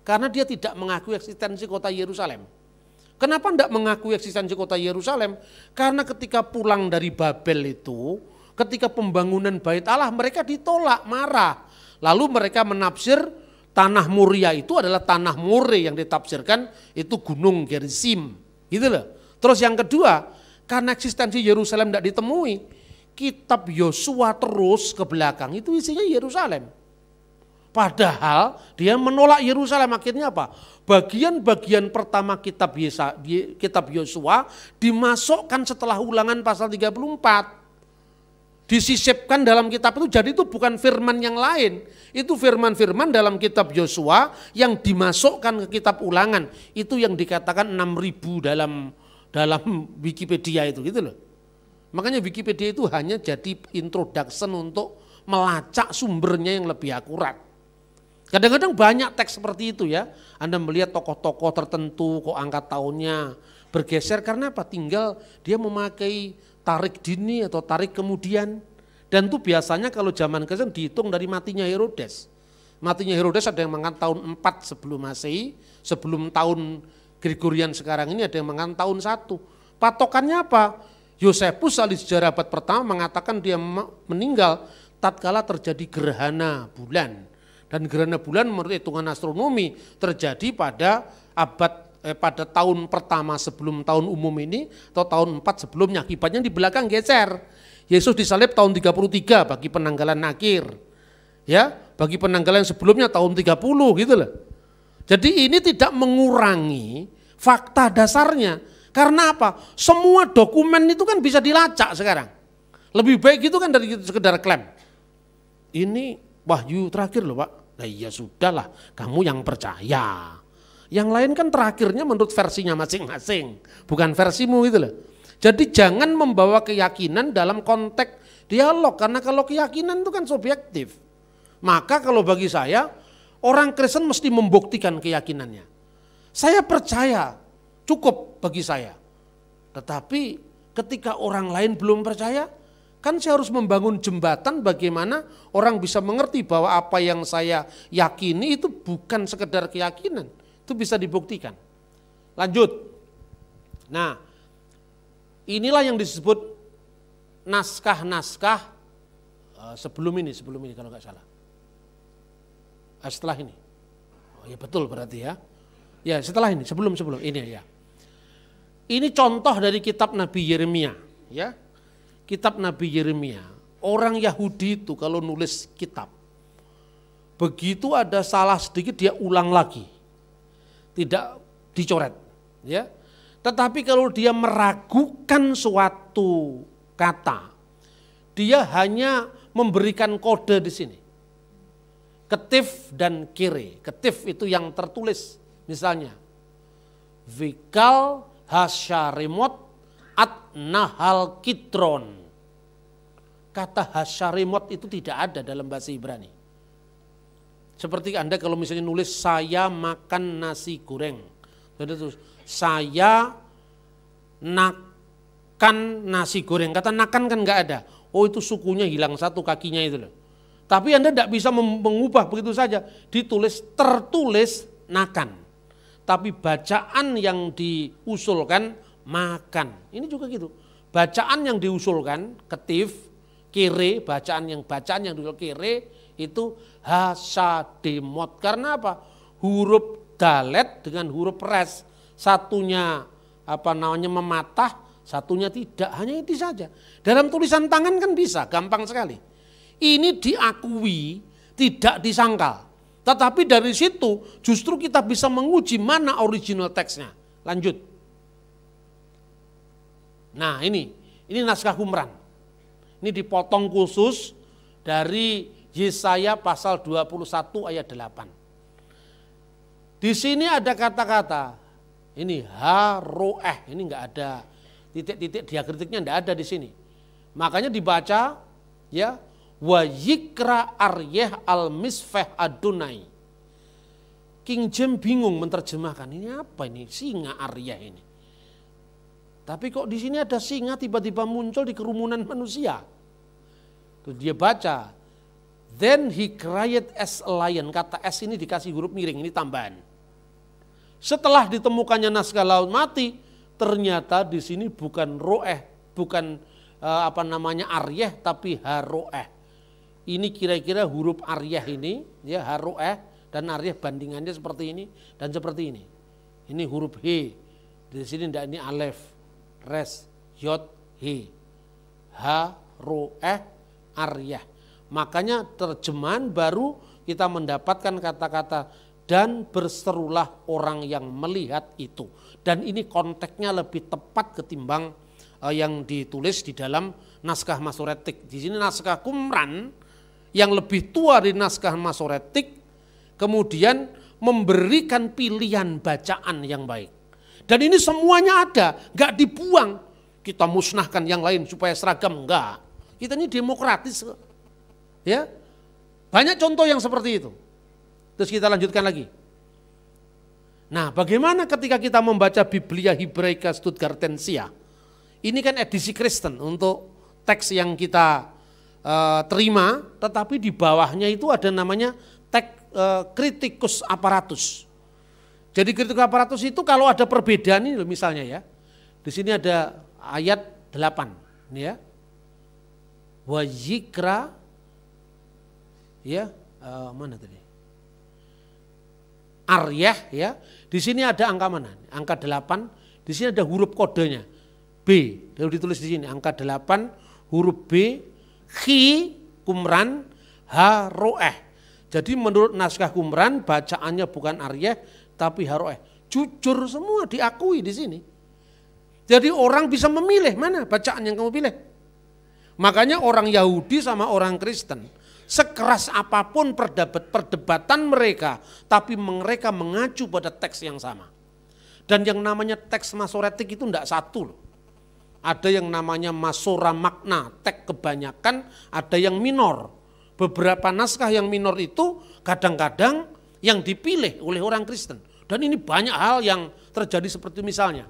S1: Karena dia tidak mengakui eksistensi kota Yerusalem. Kenapa tidak mengakui eksistensi kota Yerusalem? Karena ketika pulang dari Babel itu, ketika pembangunan Bait Allah mereka ditolak, marah. Lalu mereka menafsir tanah Muria itu adalah tanah More yang ditafsirkan itu Gunung Gerizim. Gitu loh. Terus yang kedua, karena eksistensi Yerusalem tidak ditemui, kitab Yosua terus ke belakang itu isinya Yerusalem. Padahal dia menolak Yerusalem, akhirnya apa? Bagian-bagian pertama kitab Yosua dimasukkan setelah Ulangan pasal 34. disisipkan dalam kitab itu, jadi itu bukan firman yang lain. Itu firman-firman dalam kitab Yosua yang dimasukkan ke kitab Ulangan. Itu yang dikatakan 6.000 dalam Wikipedia itu gitu loh. Makanya Wikipedia itu hanya jadi introduction untuk melacak sumbernya yang lebih akurat. Kadang-kadang banyak teks seperti itu ya. Anda melihat tokoh-tokoh tertentu kok angka tahunnya bergeser karena apa? Tinggal dia memakai tarik dini atau tarik kemudian. Dan itu biasanya kalau zaman Kristen dihitung dari matinya Herodes. Matinya Herodes ada yang mengatakan tahun 4 sebelum Masehi, sebelum tahun Gregorian sekarang ini ada yang mengatakan tahun 1. Patokannya apa? Yosefus ahli sejarah abad pertama mengatakan dia meninggal tatkala terjadi gerhana bulan. Dan gerhana bulan menurut hitungan astronomi terjadi pada pada tahun pertama sebelum tahun umum ini atau tahun 4 sebelumnya. Akibatnya di belakang geser. Yesus disalib tahun 33 bagi penanggalan akhir. Ya, bagi penanggalan sebelumnya tahun 30 gitu loh. Jadi ini tidak mengurangi fakta dasarnya. Karena apa? Semua dokumen itu kan bisa dilacak sekarang. Lebih baik itu kan dari sekedar klaim. Ini wahyu terakhir loh Pak. Nah iya sudahlah, kamu yang percaya. Yang lain kan terakhirnya menurut versinya masing-masing, bukan versimu gitu loh. Jadi jangan membawa keyakinan dalam konteks dialog, karena kalau keyakinan itu kan subjektif. Maka kalau bagi saya, orang Kristen mesti membuktikan keyakinannya. Saya percaya, cukup bagi saya. Tetapi ketika orang lain belum percaya, kan saya harus membangun jembatan bagaimana orang bisa mengerti bahwa apa yang saya yakini itu bukan sekedar keyakinan. Itu bisa dibuktikan. Lanjut. Nah, inilah yang disebut naskah-naskah sebelum ini kalau nggak salah. Setelah ini. Oh ya betul berarti ya. Ya setelah ini, sebelum ini ya. Ini contoh dari kitab Nabi Yeremia, ya. Kitab Nabi Yeremia. Orang Yahudi itu kalau nulis kitab, begitu ada salah sedikit dia ulang lagi. Tidak dicoret, ya. Tetapi kalau dia meragukan suatu kata, dia hanya memberikan kode di sini. Ketif dan kire. Ketif itu yang tertulis, misalnya Vikal Hasyarimot at Nahal Kidron. Kata Hasyarimot itu tidak ada dalam bahasa Ibrani. Seperti Anda kalau misalnya nulis saya makan nasi goreng. Terus saya nakan nasi goreng. Kata nakan kan enggak ada. Oh itu sukunya hilang satu kakinya itu loh. Tapi Anda tidak bisa mengubah begitu saja. Tertulis nakan. Tapi bacaan yang diusulkan makan. Ini juga gitu. Bacaan yang diusulkan ketif, kire, bacaan yang diusul kire itu hasademot. Karena apa? Huruf dalet dengan huruf res. Satunya mematah, satunya tidak. Hanya itu saja. Dalam tulisan tangan kan bisa, gampang sekali. Ini diakui, tidak disangkal. Tetapi dari situ justru kita bisa menguji mana original teksnya. Lanjut. Nah ini naskah Qumran. Ini dipotong khusus dari Yesaya pasal 21 ayat 8. Di sini ada kata-kata, ini haroeh, ini enggak ada titik-titik diakritiknya, enggak ada di sini. Makanya dibaca ya, wa yikra aryeh al-misfeh adunai. King James bingung menerjemahkan, ini apa ini singa aryeh ini. Tapi kok di sini ada singa tiba-tiba muncul di kerumunan manusia. Tuh dia baca, then he cried as a lion. Kata S ini dikasih huruf miring, ini tambahan. Setelah ditemukannya naskah laut mati, ternyata di sini bukan roeh, bukan aryeh, tapi haroeh. Ini kira-kira huruf aryeh ini, ya haroeh dan aryeh bandingannya seperti ini dan seperti ini. Ini huruf H, di sini tidak, ini alef, res, yod, he, haroeh, aryeh. Makanya terjemahan baru kita mendapatkan kata-kata dan berserulah orang yang melihat itu. Dan ini konteksnya lebih tepat ketimbang yang ditulis di dalam naskah Masoretik. Di sini naskah Qumran yang lebih tua dari naskah Masoretik kemudian memberikan pilihan bacaan yang baik. Dan ini semuanya ada, nggak dibuang. Kita musnahkan yang lain supaya seragam, enggak. Kita ini demokratis. Ya, banyak contoh yang seperti itu. Terus kita lanjutkan lagi. Nah, bagaimana ketika kita membaca Biblia Hebraica Stuttgartensia? Ini kan edisi Kristen untuk teks yang kita terima, tetapi di bawahnya itu ada namanya teks Kritikus Apparatus. Jadi Kritikus Apparatus itu kalau ada perbedaan ini misalnya ya. Di sini ada ayat 8, ini ya. Wajikra ya, mana tadi? Aryah ya. Di sini ada angka mana? Angka 8. Di sini ada huruf kodenya. B. Lalu ditulis di sini angka 8 huruf B, Khi Qumran Haroeh. Jadi menurut naskah Qumran bacaannya bukan Aryah tapi Haroeh. Jujur semua diakui di sini. Jadi orang bisa memilih mana bacaan yang kamu pilih. Makanya orang Yahudi sama orang Kristen, sekeras apapun perdebatan mereka, tapi mereka mengacu pada teks yang sama. Dan yang namanya teks Masoretik itu tidak satu loh. Ada yang namanya Masora Makna, teks kebanyakan, ada yang minor. Beberapa naskah yang minor itu kadang-kadang yang dipilih oleh orang Kristen. Dan ini banyak hal yang terjadi seperti misalnya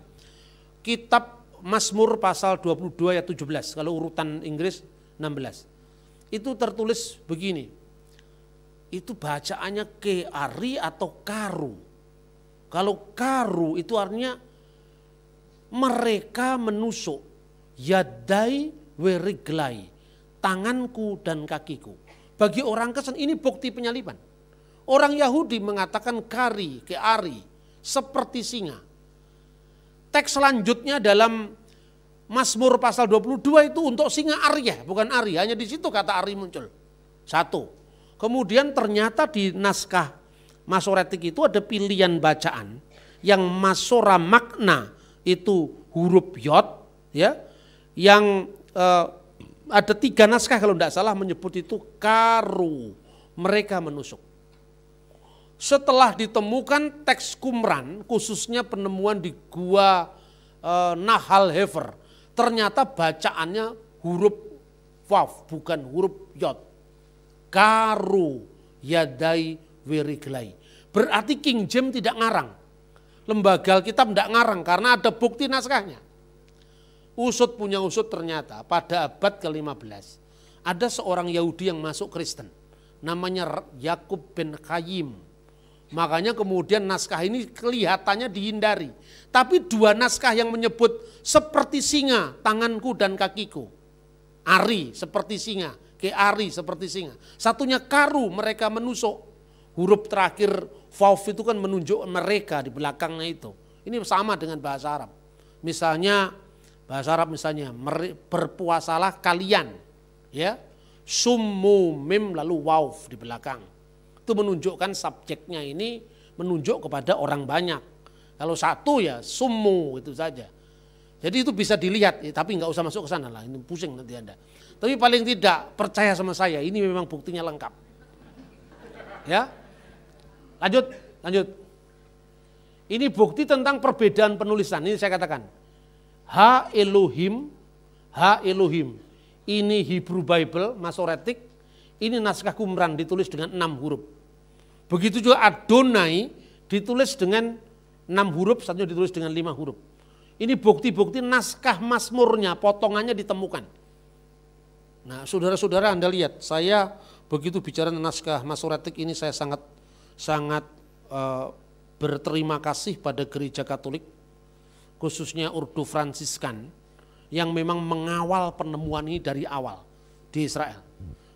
S1: kitab Mazmur pasal 22 ayat 17, kalau urutan Inggris 16. Itu tertulis begini, itu bacaannya keari atau karu. Kalau karu itu artinya mereka menusuk, yadai weriglai, tanganku dan kakiku. Bagi orang Kristen ini bukti penyaliban. Orang Yahudi mengatakan kari, keari, seperti singa. Teks selanjutnya dalam Mazmur pasal 22 itu untuk singa Aryah, bukan Ari. Hanya di situ kata Ari muncul. Satu. Kemudian ternyata di naskah Masoretik itu ada pilihan bacaan yang Masora Makna itu huruf Yod, ya, yang ada 3 naskah kalau tidak salah menyebut itu karu, mereka menusuk. Setelah ditemukan teks Qumran, khususnya penemuan di gua Nahal Hefer, ternyata bacaannya huruf Waw, bukan huruf Yod. Karu yadai weriglai. Berarti King James tidak ngarang. Lembaga Alkitab tidak ngarang karena ada bukti naskahnya. Usut punya usut ternyata pada abad ke-15 ada seorang Yahudi yang masuk Kristen. Namanya Yakub ben Chaim. Makanya kemudian naskah ini kelihatannya dihindari. Tapi 2 naskah yang menyebut seperti singa tanganku dan kakiku. Ari seperti singa, keari seperti singa. Satunya karu, mereka menusuk. Huruf terakhir vav itu kan menunjuk mereka di belakangnya itu. Ini sama dengan bahasa Arab. Misalnya bahasa Arab misalnya berpuasalah kalian, ya, summu mim lalu waw di belakang. Itu menunjukkan subjeknya ini menunjuk kepada orang banyak. Kalau satu ya summu itu saja. Jadi itu bisa dilihat, ya, tapi nggak usah masuk ke sana lah, ini pusing nanti Anda. Tapi paling tidak percaya sama saya, ini memang buktinya lengkap. Ya, lanjut. Ini bukti tentang perbedaan penulisan. Ini saya katakan. Ha Elohim. Ini Hebrew Bible, Masoretik. Ini naskah Qumran ditulis dengan 6 huruf. Begitu juga Adonai ditulis dengan 6 huruf, satunya ditulis dengan 5 huruf. Ini bukti-bukti naskah Mazmurnya, potongannya ditemukan. Nah, saudara-saudara Anda lihat, saya begitu bicara naskah Masoretik ini saya sangat berterima kasih pada gereja Katolik, khususnya Ordo Fransiskan, yang memang mengawal penemuan ini dari awal di Israel.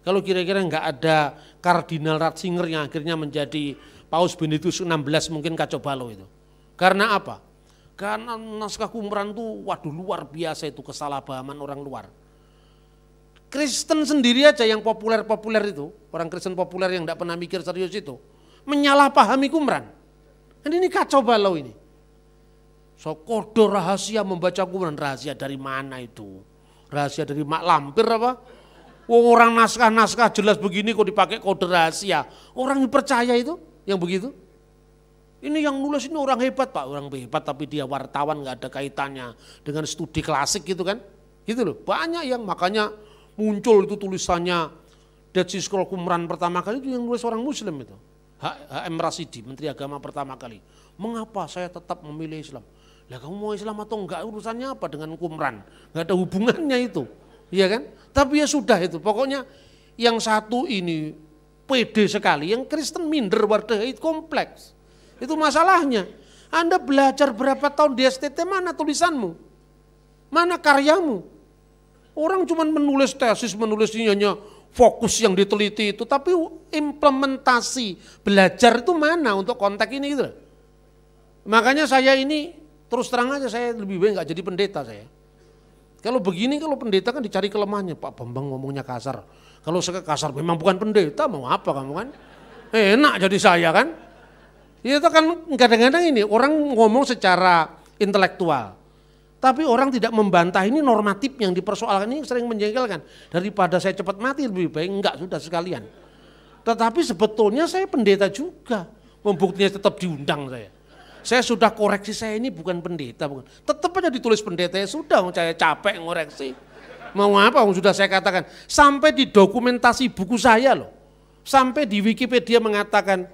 S1: Kalau kira-kira nggak ada Kardinal Ratzinger yang akhirnya menjadi Paus Benediktus XVI mungkin kacau balau itu. Karena apa? Karena naskah Qumran itu waduh luar biasa itu kesalahpahaman orang luar. Kristen sendiri aja yang populer-populer itu, orang Kristen populer yang nggak pernah mikir serius itu, menyalahpahami Qumran. Dan ini kacau balau ini. So, kode rahasia membaca Quran, rahasia dari mana itu? Rahasia dari mak lampir apa? Orang naskah-naskah jelas begini kok dipakai kode rahasia. Orang yang percaya itu, yang begitu? Ini yang nulis ini orang hebat Pak, orang hebat tapi dia wartawan nggak ada kaitannya dengan studi klasik gitu kan. Gitu loh, banyak yang makanya muncul itu tulisannya Dead Sea Scroll Qumran pertama kali itu yang nulis orang muslim itu. H.M. Rasidi, Menteri Agama pertama kali. Mengapa saya tetap memilih Islam? Lah kamu mau Islam atau enggak urusannya apa dengan Qumran? Enggak ada hubungannya itu. Iya kan? Tapi ya sudah itu. Pokoknya yang satu ini pede sekali, yang Kristen minder wadah itu kompleks. Itu masalahnya. Anda belajar berapa tahun di STT, mana tulisanmu? Mana karyamu? Orang cuma menulis tesis, menulis ini hanya fokus yang diteliti itu, tapi implementasi belajar itu mana untuk konteks ini gitu. Makanya saya ini terus terang aja saya lebih baik nggak jadi pendeta saya. Kalau begini kalau pendeta kan dicari kelemahannya, Pak Bambang ngomongnya kasar. Kalau saya kasar memang bukan pendeta, mau apa kamu kan? Enak jadi saya kan? Itu kan kadang-kadang ini orang ngomong secara intelektual. Tapi orang tidak membantah ini normatif yang dipersoalkan ini sering menjengkelkan. Daripada saya cepat mati lebih baik enggak sudah sekalian. Tetapi sebetulnya saya pendeta juga. Membuktinya tetap diundang saya. Saya sudah koreksi saya ini bukan pendeta. Bukan. Tetap aja ditulis pendeta ya sudah saya capek ngoreksi. Mau apa sudah saya katakan. Sampai di dokumentasi buku saya loh. Sampai di Wikipedia mengatakan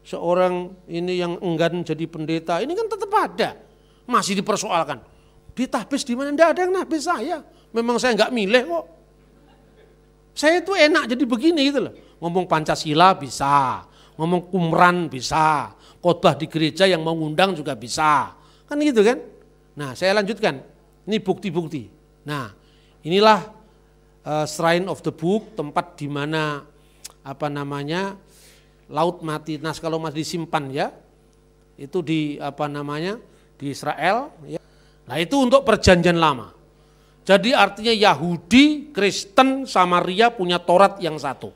S1: seorang ini yang enggan jadi pendeta. Ini kan tetap ada. Masih dipersoalkan. Ditahbis di mana? Tidak ada yang nahbis saya. Memang saya nggak milih kok. Saya itu enak jadi begini gitu loh. Ngomong Pancasila bisa, ngomong Qumran bisa, khotbah di gereja yang mau ngundang juga bisa. Kan gitu kan? Nah saya lanjutkan. Ini bukti-bukti. Nah inilah Shrine of the Book, tempat di mana apa namanya laut mati nas kalau masih disimpan ya. Itu di apa namanya di Israel ya. Nah itu untuk perjanjian lama. Jadi artinya Yahudi, Kristen, Samaria punya Taurat yang satu.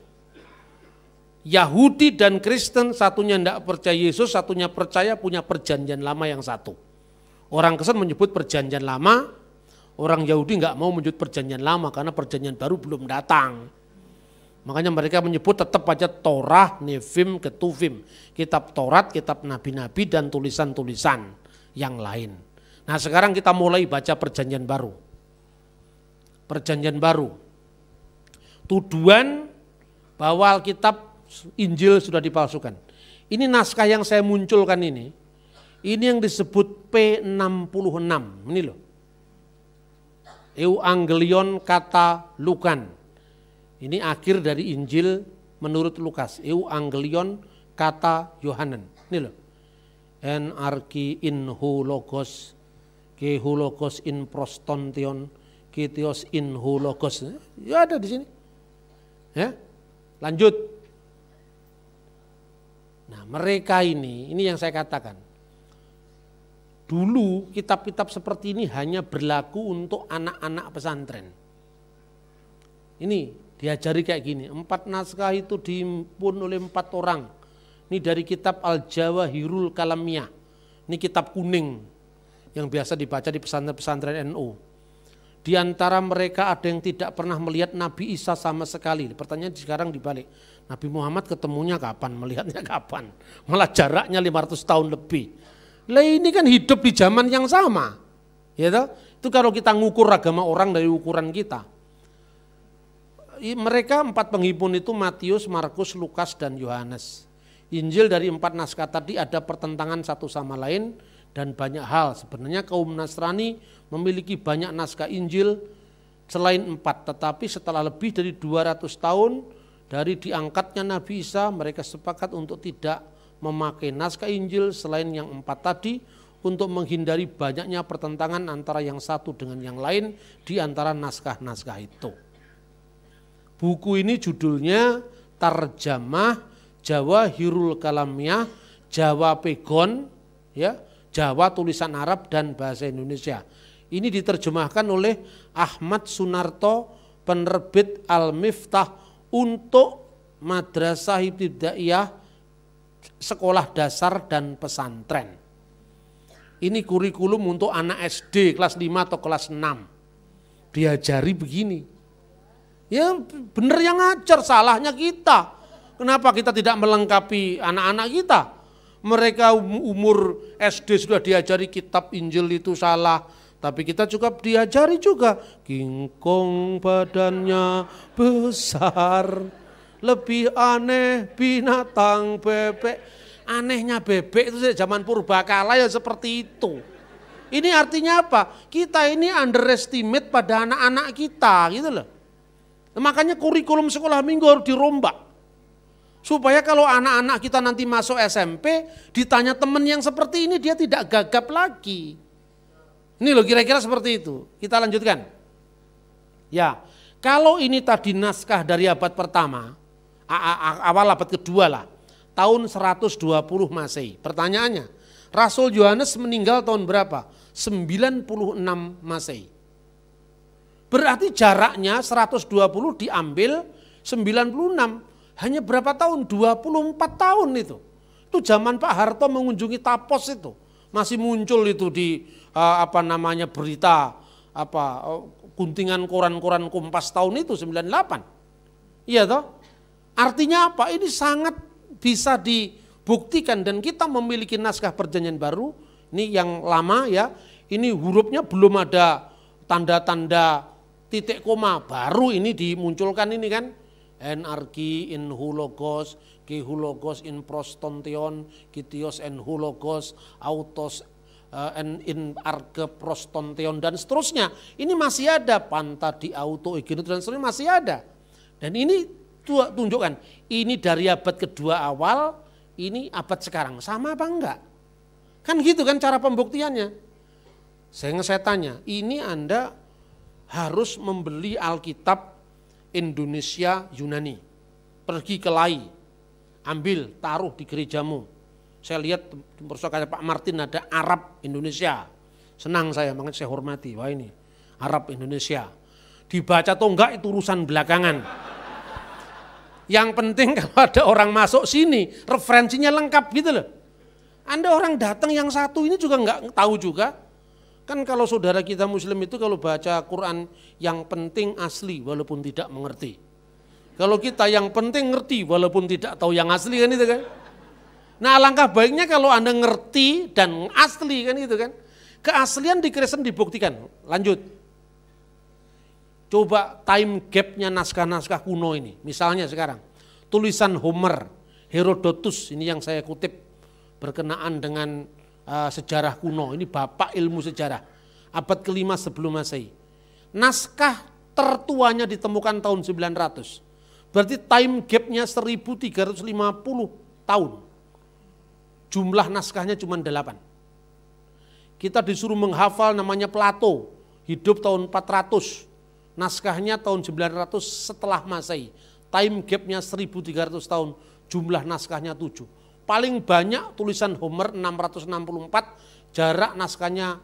S1: Yahudi dan Kristen satunya tidak percaya Yesus, satunya percaya punya perjanjian lama yang satu. Orang Kristen menyebut perjanjian lama, orang Yahudi nggak mau menyebut perjanjian lama karena perjanjian baru belum datang. Makanya mereka menyebut tetap aja Torah, Nevim, Ketuvim. Kitab Taurat, kitab nabi-nabi dan tulisan-tulisan yang lain. Nah sekarang kita mulai baca perjanjian baru. Perjanjian baru. Tuduhan bahwa Alkitab Injil sudah dipalsukan. Ini naskah yang saya munculkan ini yang disebut P66. Ini loh. Euangelion kata Lukan. Ini akhir dari Injil menurut Lukas. Euangelion kata Yohanan. Ini loh. En arki in ho logos. Ke hologos in prostontion, ketios in hologos. Ya ada di sini. Ya, lanjut. Nah mereka ini yang saya katakan. Dulu kitab-kitab seperti ini hanya berlaku untuk anak-anak pesantren. Ini diajari kayak gini. 4 naskah itu dihimpun oleh 4 orang. Ini dari kitab Al-Jawahirul Kalamiyah. Ini kitab kuning yang biasa dibaca di pesantren-pesantren NU. Di antara mereka ada yang tidak pernah melihat Nabi Isa sama sekali. Pertanyaan sekarang dibalik. Nabi Muhammad ketemunya kapan, melihatnya kapan? Malah jaraknya 500 tahun lebih. Lah ini kan hidup di zaman yang sama. Ya toh? Itu kalau kita ngukur agama orang dari ukuran kita. Mereka 4 penghimpun itu Matius, Markus, Lukas, dan Yohanes. Injil dari 4 naskah tadi ada pertentangan satu sama lain. Dan banyak hal, sebenarnya kaum Nasrani memiliki banyak naskah Injil selain 4, tetapi setelah lebih dari 200 tahun dari diangkatnya Nabi Isa, mereka sepakat untuk tidak memakai naskah Injil selain yang 4 tadi untuk menghindari banyaknya pertentangan antara yang satu dengan yang lain di antara naskah-naskah itu. Buku ini judulnya Tarjamah Jawahirul Kalamiyah, Jawa Pegon, ya. Jawa tulisan Arab dan bahasa Indonesia. Ini diterjemahkan oleh Ahmad Sunarto, penerbit Al-Miftah untuk madrasah ibtidaiyah, sekolah dasar dan pesantren. Ini kurikulum untuk anak SD kelas 5 atau kelas 6. Diajari begini. Ya benar yang ngajar, salahnya kita. Kenapa kita tidak melengkapi anak-anak kita? Mereka umur SD sudah diajari kitab Injil itu salah. Tapi kita juga diajari juga. Kingkong badannya besar, lebih aneh binatang bebek. Anehnya bebek itu zaman purbakala ya seperti itu. Ini artinya apa? Kita ini underestimate pada anak-anak kita gitu loh. Makanya kurikulum sekolah minggu harus dirombak. Supaya kalau anak-anak kita nanti masuk SMP, ditanya teman yang seperti ini dia tidak gagap lagi. Ini loh kira-kira seperti itu. Kita lanjutkan. Ya, kalau ini tadi naskah dari abad pertama, awal abad kedua lah. Tahun 120 Masehi. Pertanyaannya, Rasul Yohanes meninggal tahun berapa? 96 Masehi. Berarti jaraknya 120 diambil 96. Hanya berapa tahun? 24 tahun itu. Itu zaman Pak Harto mengunjungi Tapos itu. Masih muncul itu di berita guntingan koran-koran Kompas tahun itu 98. Iya toh? Artinya apa? Ini sangat bisa dibuktikan dan kita memiliki naskah perjanjian baru, ini yang lama ya, ini hurufnya belum ada tanda-tanda titik koma, baru ini dimunculkan ini kan, enarki in hulogos, ke hulogos in prostontion, kitios en hulogos, autos en in arke prostontion dan seterusnya. Ini masih ada, panta di auto egenut dan seterusnya masih ada. Dan ini tunjukkan, ini dari abad kedua awal, ini abad sekarang, sama apa enggak? Kan gitu kan cara pembuktiannya. Saya tanya, ini Anda harus membeli Alkitab Indonesia Yunani. Pergi ke Lai, ambil, taruh di gerejamu. Saya lihat persoalannya Pak Martin ada Arab Indonesia. Senang saya, makanya saya hormati, wah ini Arab Indonesia. Dibaca atau enggak itu urusan belakangan. Yang penting kalau ada orang masuk sini, referensinya lengkap gitu loh. Anda orang datang yang satu ini juga nggak tahu juga. Kan kalau saudara kita muslim itu kalau baca Quran yang penting asli walaupun tidak mengerti. Kalau kita yang penting ngerti walaupun tidak tahu yang asli kan itu kan. Nah alangkah baiknya kalau Anda ngerti dan asli kan itu kan. Keaslian di Kristen dibuktikan. Lanjut. Coba time gap-nya naskah-naskah kuno ini. Misalnya sekarang, tulisan Homer, Herodotus, ini yang saya kutip berkenaan dengan sejarah kuno. Ini bapak ilmu sejarah, abad ke-5 sebelum Masehi. Naskah tertuanya ditemukan tahun 900. Berarti time gap-nya 1350 tahun. Jumlah naskahnya cuma 8. Kita disuruh menghafal namanya Plato, hidup tahun 400. Naskahnya tahun 900 setelah Masehi. Time gap-nya 1300 tahun, jumlah naskahnya 7. Paling banyak tulisan Homer 664, jarak naskahnya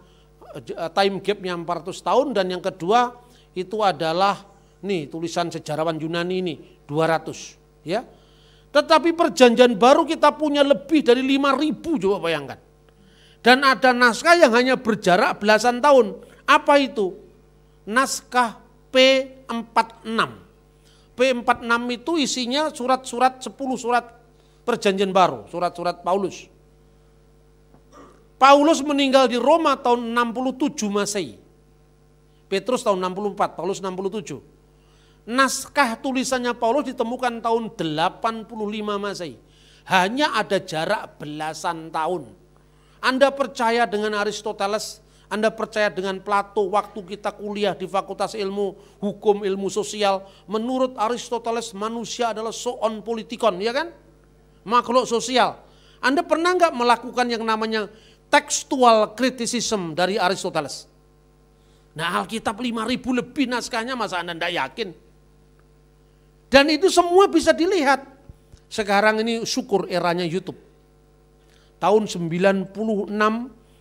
S1: time gap-nya 400 tahun dan yang kedua itu adalah nih tulisan sejarawan Yunani ini 200 ya. Tetapi perjanjian baru kita punya lebih dari 5.000 coba bayangkan. Dan ada naskah yang hanya berjarak belasan tahun. Apa itu? Naskah P46. P46 itu isinya surat-surat 10 surat perjanjian baru, surat-surat Paulus. Paulus meninggal di Roma tahun 67 Masehi. Petrus tahun 64, Paulus 67. Naskah tulisannya Paulus ditemukan tahun 85 Masehi. Hanya ada jarak belasan tahun. Anda percaya dengan Aristoteles, Anda percaya dengan Plato, waktu kita kuliah di Fakultas Ilmu Hukum, Ilmu Sosial, menurut Aristoteles manusia adalah zoon politikon, ya kan? Makhluk sosial. Anda pernah nggak melakukan yang namanya textual criticism dari Aristoteles? Nah Alkitab 5.000 lebih naskahnya, masa Anda tidak yakin? Dan itu semua bisa dilihat. Sekarang ini syukur eranya YouTube. Tahun 96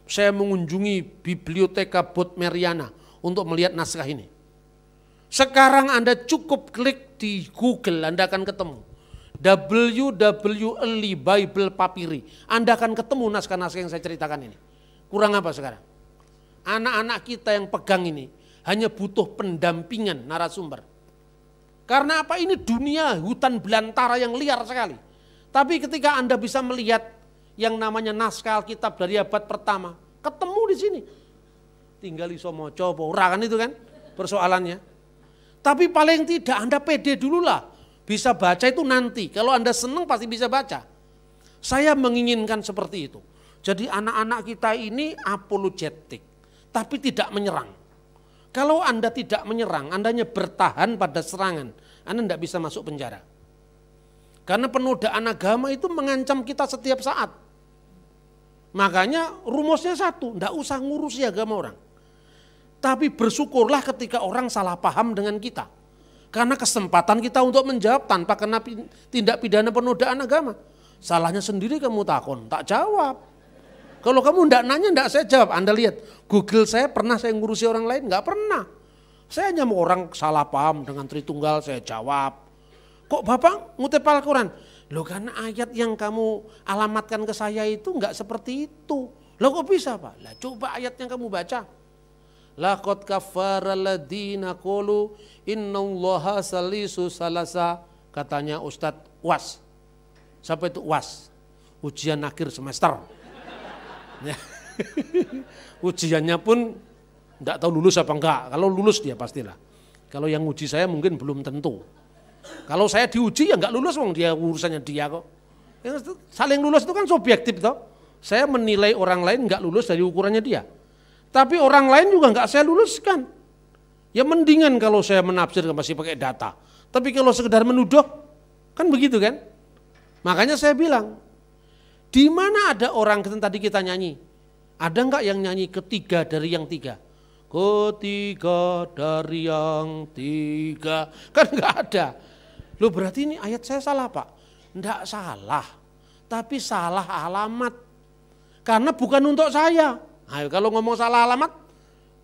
S1: saya mengunjungi Biblioteka Bodmeriana untuk melihat naskah ini. Sekarang Anda cukup klik di Google, Anda akan ketemu. WWL Bible Papyri. Anda akan ketemu naskah-naskah yang saya ceritakan ini. Kurang apa sekarang? Anak-anak kita yang pegang ini hanya butuh pendampingan narasumber. Karena apa? Ini dunia hutan belantara yang liar sekali. Tapi ketika Anda bisa melihat yang namanya naskah Alkitab dari abad pertama, ketemu di sini. Tinggal iso moco apa ora kan itu kan persoalannya. Tapi paling tidak Anda pede dulu lah. Bisa baca itu nanti. Kalau Anda senang pasti bisa baca. Saya menginginkan seperti itu. Jadi anak-anak kita ini apologetik, tapi tidak menyerang. Kalau Anda tidak menyerang, Anda hanya bertahan pada serangan, Anda tidak bisa masuk penjara. Karena penodaan agama itu mengancam kita setiap saat. Makanya rumusnya satu, tidak usah ngurusi agama orang. Tapi bersyukurlah ketika orang salah paham dengan kita. Karena kesempatan kita untuk menjawab tanpa kena tindak pidana penodaan agama. Salahnya sendiri kamu takon, tak jawab. Kalau kamu tidak nanya, tidak saya jawab. Anda lihat, Google saya pernah saya ngurusi orang lain? Enggak pernah. Saya hanya mau orang salah paham dengan Tritunggal, saya jawab. Kok Bapak ngutip Al-Quran? Loh karena ayat yang kamu alamatkan ke saya itu enggak seperti itu. Loh kok bisa Pak? Lah coba ayat yang kamu baca. Laqad kafara alladziina qalu innallaha salisu salasa. Katanya Ustadz UAS. Siapa itu UAS? Ujian akhir semester. Ya. Ujiannya pun enggak tahu lulus apa enggak. Kalau lulus dia pastilah. Kalau yang uji saya mungkin belum tentu. Kalau saya diuji ya enggak lulus, wong dia urusannya dia kok. Yang saling lulus itu kan subjektif toh. Saya menilai orang lain enggak lulus dari ukurannya dia. Tapi orang lain juga enggak saya luluskan. Ya mendingan kalau saya menafsir masih pakai data. Tapi kalau sekedar menuduh kan begitu kan? Makanya saya bilang, di mana ada orang tadi kita nyanyi? Ada enggak yang nyanyi ketiga dari yang tiga? Ketiga dari yang tiga. Kan enggak ada. Loh berarti ini ayat saya salah Pak? Enggak salah. Tapi salah alamat. Karena bukan untuk saya. Ayo kalau ngomong salah alamat,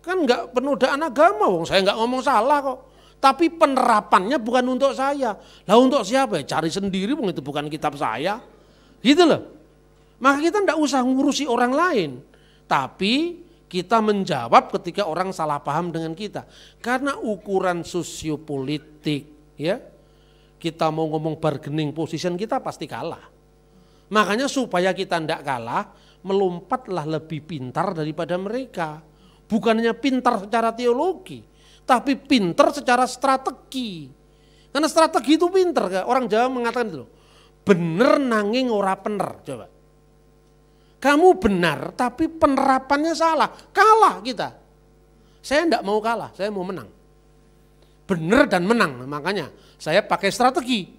S1: kan enggak penodaan agama. Wong saya enggak ngomong salah kok. Tapi penerapannya bukan untuk saya. Lah untuk siapa ya? Cari sendiri, wong itu bukan kitab saya. Gitu loh. Maka kita enggak usah ngurusi orang lain. Tapi kita menjawab ketika orang salah paham dengan kita. Karena ukuran sosiopolitik, ya, kita mau ngomong bargaining position kita pasti kalah. Makanya supaya kita tidak kalah, melompatlah lebih pintar daripada mereka. Bukannya pintar secara teologi, tapi pintar secara strategi. Karena strategi itu pintar. Orang Jawa mengatakan itu, bener nanging ora pener. Coba. Kamu benar tapi penerapannya salah. Kalah kita. Saya tidak mau kalah, saya mau menang. Benar dan menang, makanya saya pakai strategi.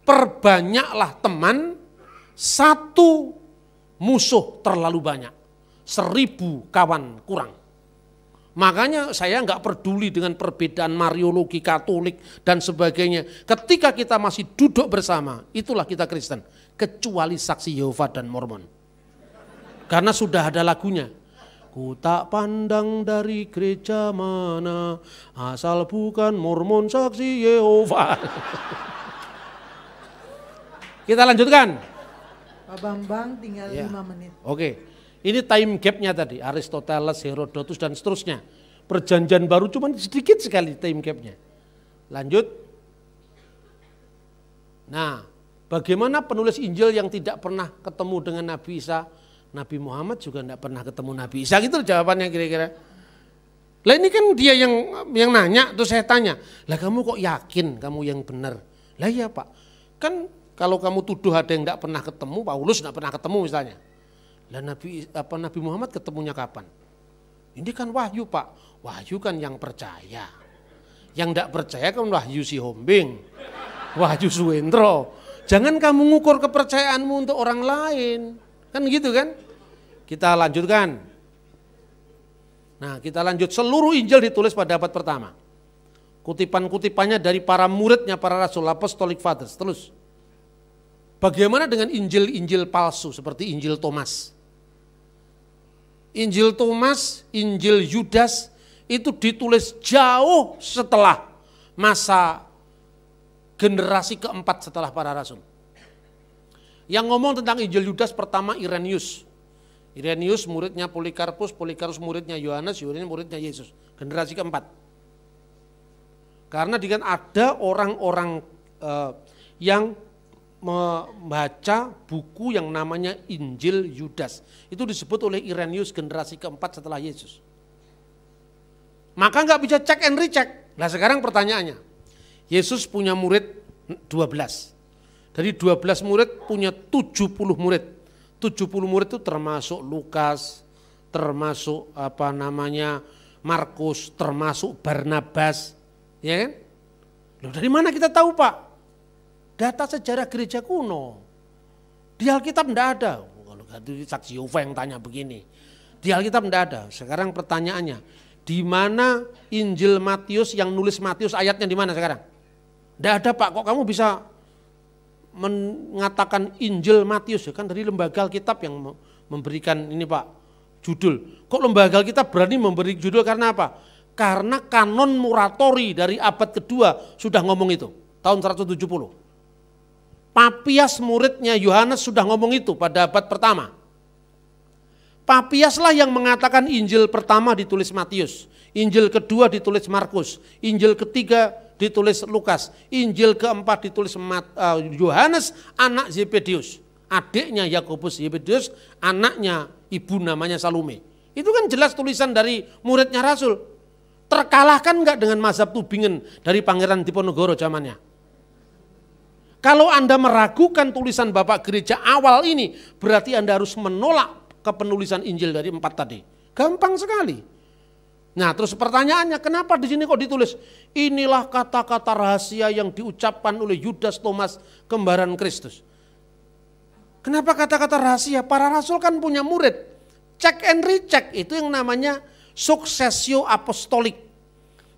S1: Perbanyaklah teman, satu musuh terlalu banyak. 1000 kawan kurang. Makanya saya nggak peduli dengan perbedaan Mariologi, Katolik dan sebagainya. Ketika kita masih duduk bersama, itulah kita Kristen. Kecuali Saksi Yehova dan Mormon. Karena sudah ada lagunya. Ku tak pandang dari gereja mana, asal bukan Mormon Saksi Yehova. Kita lanjutkan.
S2: Pak Bambang tinggal 5 menit.
S1: Oke, ini time gapnya tadi, Aristoteles, Herodotus dan seterusnya. Perjanjian baru cuma sedikit sekali time gapnya. Lanjut. Nah, bagaimana penulis Injil yang tidak pernah ketemu dengan Nabi Isa? Nabi Muhammad juga tidak pernah ketemu Nabi Isa, gitu jawabannya kira-kira. Lah ini kan dia yang nanya, terus saya tanya, lah kamu kok yakin kamu yang benar? Lah iya Pak, kan kalau kamu tuduh ada yang tidak pernah ketemu, Paulus tidak pernah ketemu misalnya. Lah Nabi Muhammad ketemunya kapan? Ini kan wahyu Pak, wahyu kan yang percaya. Yang tidak percaya kan wahyu si Hombing, wahyu Suwendro. Jangan kamu ngukur kepercayaanmu untuk orang lain, kan gitu kan? Kita lanjutkan. Nah kita lanjut, seluruh Injil ditulis pada abad pertama. Kutipan-kutipannya dari para muridnya, para rasul, apostolic fathers. Terus, bagaimana dengan Injil-Injil palsu seperti Injil Thomas? Injil Thomas, Injil Yudas itu ditulis jauh setelah masa generasi keempat setelah para rasul. Yang ngomong tentang Injil Yudas pertama Irenaeus. Irenaeus muridnya Polikarpus, Polikarpus muridnya Yohanes, Yohanes muridnya Yesus. Generasi keempat. Karena ada orang-orang yang membaca buku yang namanya Injil Yudas. Itu disebut oleh Irenaeus generasi keempat setelah Yesus. Maka nggak bisa cek and recheck. Nah sekarang pertanyaannya, Yesus punya murid 12. Dari 12 murid punya 70 murid. 70 murid itu termasuk Lukas, termasuk Markus, termasuk Barnabas, ya kan? Loh, dari mana kita tahu Pak? Data sejarah gereja kuno. Di Alkitab enggak ada. Kalau itu saksi Yehova yang tanya begini. Di Alkitab enggak ada. Sekarang pertanyaannya, di mana Injil Matius yang nulis Matius ayatnya di mana sekarang? Enggak ada Pak, kok kamu bisa mengatakan Injil Matius, ya kan dari lembaga Alkitab yang memberikan ini Pak judul. Kok lembaga Alkitab berani memberi judul karena apa? Karena kanon Muratori dari abad kedua sudah ngomong itu tahun 170. Papias muridnya Yohanes sudah ngomong itu pada abad pertama. Papiaslah yang mengatakan Injil pertama ditulis Matius, Injil kedua ditulis Markus, Injil ketiga ditulis Lukas, Injil keempat ditulis Yohanes anak Zebedius, adiknya Yakobus Zebedius, anaknya ibu namanya Salome. Itu kan jelas tulisan dari muridnya Rasul. Terkalahkan enggak dengan mazhab Tubingen dari Pangeran Diponegoro zamannya? Kalau Anda meragukan tulisan Bapak Gereja awal ini, berarti Anda harus menolak kepenulisan Injil dari 4 tadi. Gampang sekali. Nah, terus pertanyaannya, kenapa di sini kok ditulis inilah kata-kata rahasia yang diucapkan oleh Yudas Thomas kembaran Kristus? Kenapa kata-kata rahasia? Para rasul kan punya murid. Check and recheck itu yang namanya successio apostolik.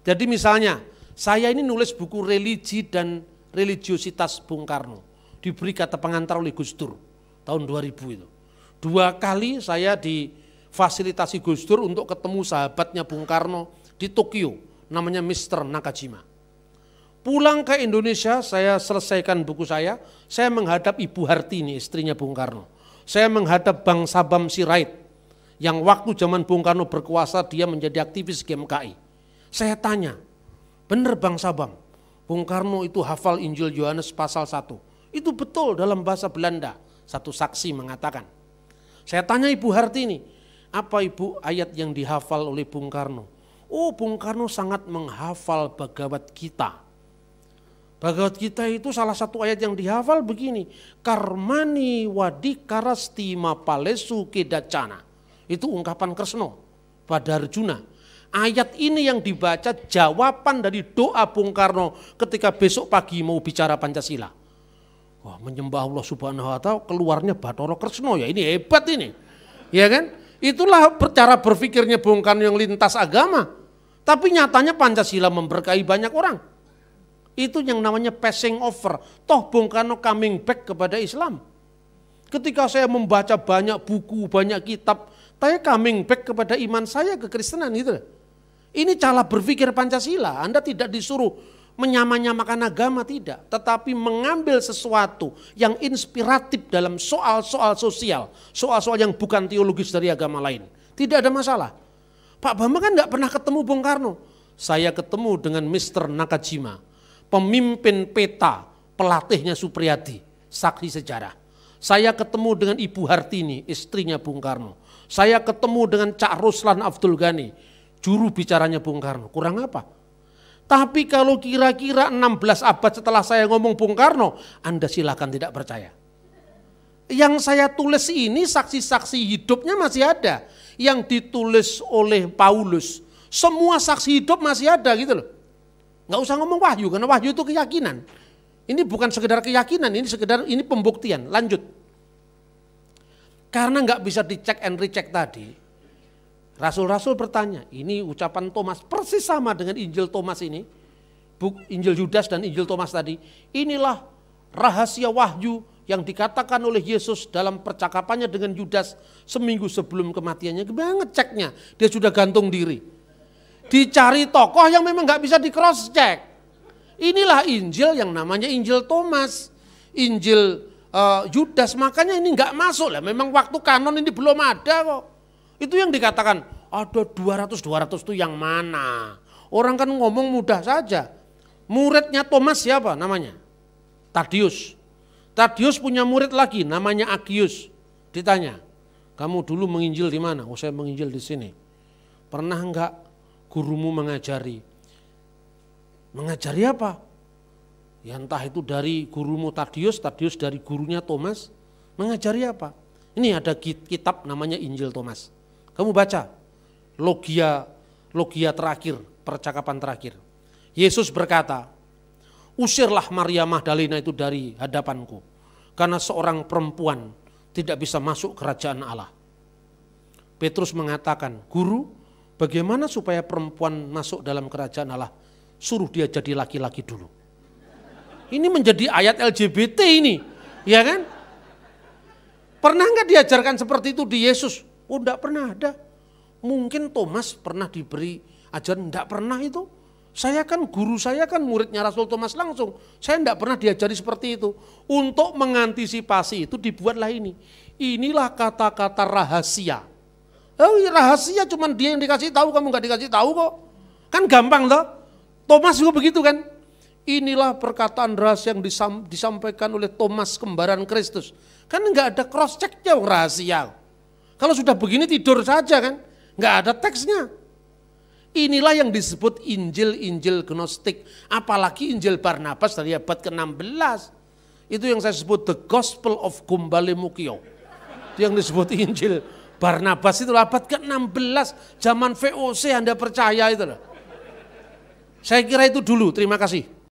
S1: Jadi misalnya, saya ini nulis buku religi dan religiositas Bung Karno. Diberi kata pengantar oleh Gus Dur tahun 2000 itu. 2 kali saya difasilitasi Gus Dur untuk ketemu sahabatnya Bung Karno di Tokyo, namanya Mr. Nakajima. Pulang ke Indonesia, saya selesaikan buku saya menghadap Ibu Hartini, istrinya Bung Karno. Saya menghadap Bang Sabam Sirait, yang waktu zaman Bung Karno berkuasa dia menjadi aktivis GMKI. Saya tanya, benar Bang Sabam, Bung Karno itu hafal Injil Yohanes pasal 1. Itu betul dalam bahasa Belanda, satu saksi mengatakan. Saya tanya Ibu Hartini, apa Ibu ayat yang dihafal oleh Bung Karno? Oh, Bung Karno sangat menghafal Bhagavad Gita. Bhagavad Gita itu salah satu ayat yang dihafal begini, Karmani wadikarastima palesu kedacana. Itu ungkapan Kresna pada Arjuna. Ayat ini yang dibaca jawaban dari doa Bung Karno ketika besok pagi mau bicara Pancasila. Wah, menyembah Allah Subhanahu wa Ta'ala keluarnya Bathara Kresna, ya ini hebat ini. Ya kan? Itulah cara berpikirnya Bung Karno yang lintas agama. Tapi nyatanya Pancasila memberkahi banyak orang. Itu yang namanya passing over. Toh Bung Karno coming back kepada Islam. Ketika saya membaca banyak buku, banyak kitab, saya coming back kepada iman saya, kekristenan gitu. Ini cara berpikir Pancasila. Anda tidak disuruh menyamakan agama, tidak. Tetapi mengambil sesuatu yang inspiratif dalam soal-soal sosial. Soal-soal yang bukan teologis dari agama lain. Tidak ada masalah. Pak Bambang kan nggak pernah ketemu Bung Karno. Saya ketemu dengan Mr. Nakajima. Pemimpin peta, pelatihnya Supriyadi. Saksi sejarah. Saya ketemu dengan Ibu Hartini, istrinya Bung Karno. Saya ketemu dengan Cak Ruslan Abdul Ghani, juru bicaranya Bung Karno. Kurang apa? Tapi kalau kira-kira 16 abad setelah saya ngomong Bung Karno, Anda silakan tidak percaya. Yang saya tulis ini saksi-saksi hidupnya masih ada. Yang ditulis oleh Paulus, semua saksi hidup masih ada gitu loh. Nggak usah ngomong wahyu, karena wahyu itu keyakinan. Ini bukan sekedar keyakinan, ini pembuktian. Lanjut. Karena nggak bisa dicek and recheck tadi, Rasul-rasul bertanya, ini ucapan Thomas persis sama dengan Injil Thomas ini, Injil Yudas dan Injil Thomas tadi. Inilah rahasia wahyu yang dikatakan oleh Yesus dalam percakapannya dengan Yudas seminggu sebelum kematiannya. Gimana ngeceknya? Dia sudah gantung diri. Dicari tokoh yang memang nggak bisa di cross check. Inilah Injil yang namanya Injil Thomas, Injil Yudas, makanya ini nggak masuk lah. Memang waktu kanon ini belum ada kok. Itu yang dikatakan ada 200 itu yang mana? Orang kan ngomong mudah saja. Muridnya Thomas siapa namanya? Tadius. Tadius punya murid lagi namanya Agius. Ditanya, kamu dulu menginjil di mana? Oh, saya menginjil di sini. Pernah enggak gurumu mengajari? Mengajari apa? Ya entah itu dari gurumu Tadius, Tadius dari gurunya Thomas. Mengajari apa? Ini ada kitab namanya Injil Thomas. Kamu baca logia terakhir, percakapan terakhir. Yesus berkata, usirlah Maria Magdalena itu dari hadapanku, karena seorang perempuan tidak bisa masuk kerajaan Allah. Petrus mengatakan, guru, bagaimana supaya perempuan masuk dalam kerajaan Allah? Suruh dia jadi laki-laki dulu. Ini menjadi ayat LGBT ini, ya kan? Pernah nggak diajarkan seperti itu di Yesus? Oh, enggak pernah ada. Mungkin Thomas pernah diberi ajaran, enggak pernah itu. Saya kan guru saya kan muridnya Rasul Thomas langsung. Saya enggak pernah diajari seperti itu. Untuk mengantisipasi itu dibuatlah ini. Inilah kata-kata rahasia. Rahasia cuman dia yang dikasih tahu, kamu enggak dikasih tahu kok. Kan gampang toh. Thomas juga begitu kan. Inilah perkataan rahasia yang disampaikan oleh Thomas kembaran Kristus. Kan enggak ada cross checknya rahasia. Kalau sudah begini tidur saja kan. Enggak ada teksnya. Inilah yang disebut Injil-Injil Gnostik. Apalagi Injil Barnabas dari abad ke-16. Itu yang saya sebut the Gospel of Gumbale Mukio. Itu yang disebut Injil Barnabas itu abad ke-16. Zaman VOC Anda percaya itu loh. Saya kira itu dulu, terima kasih.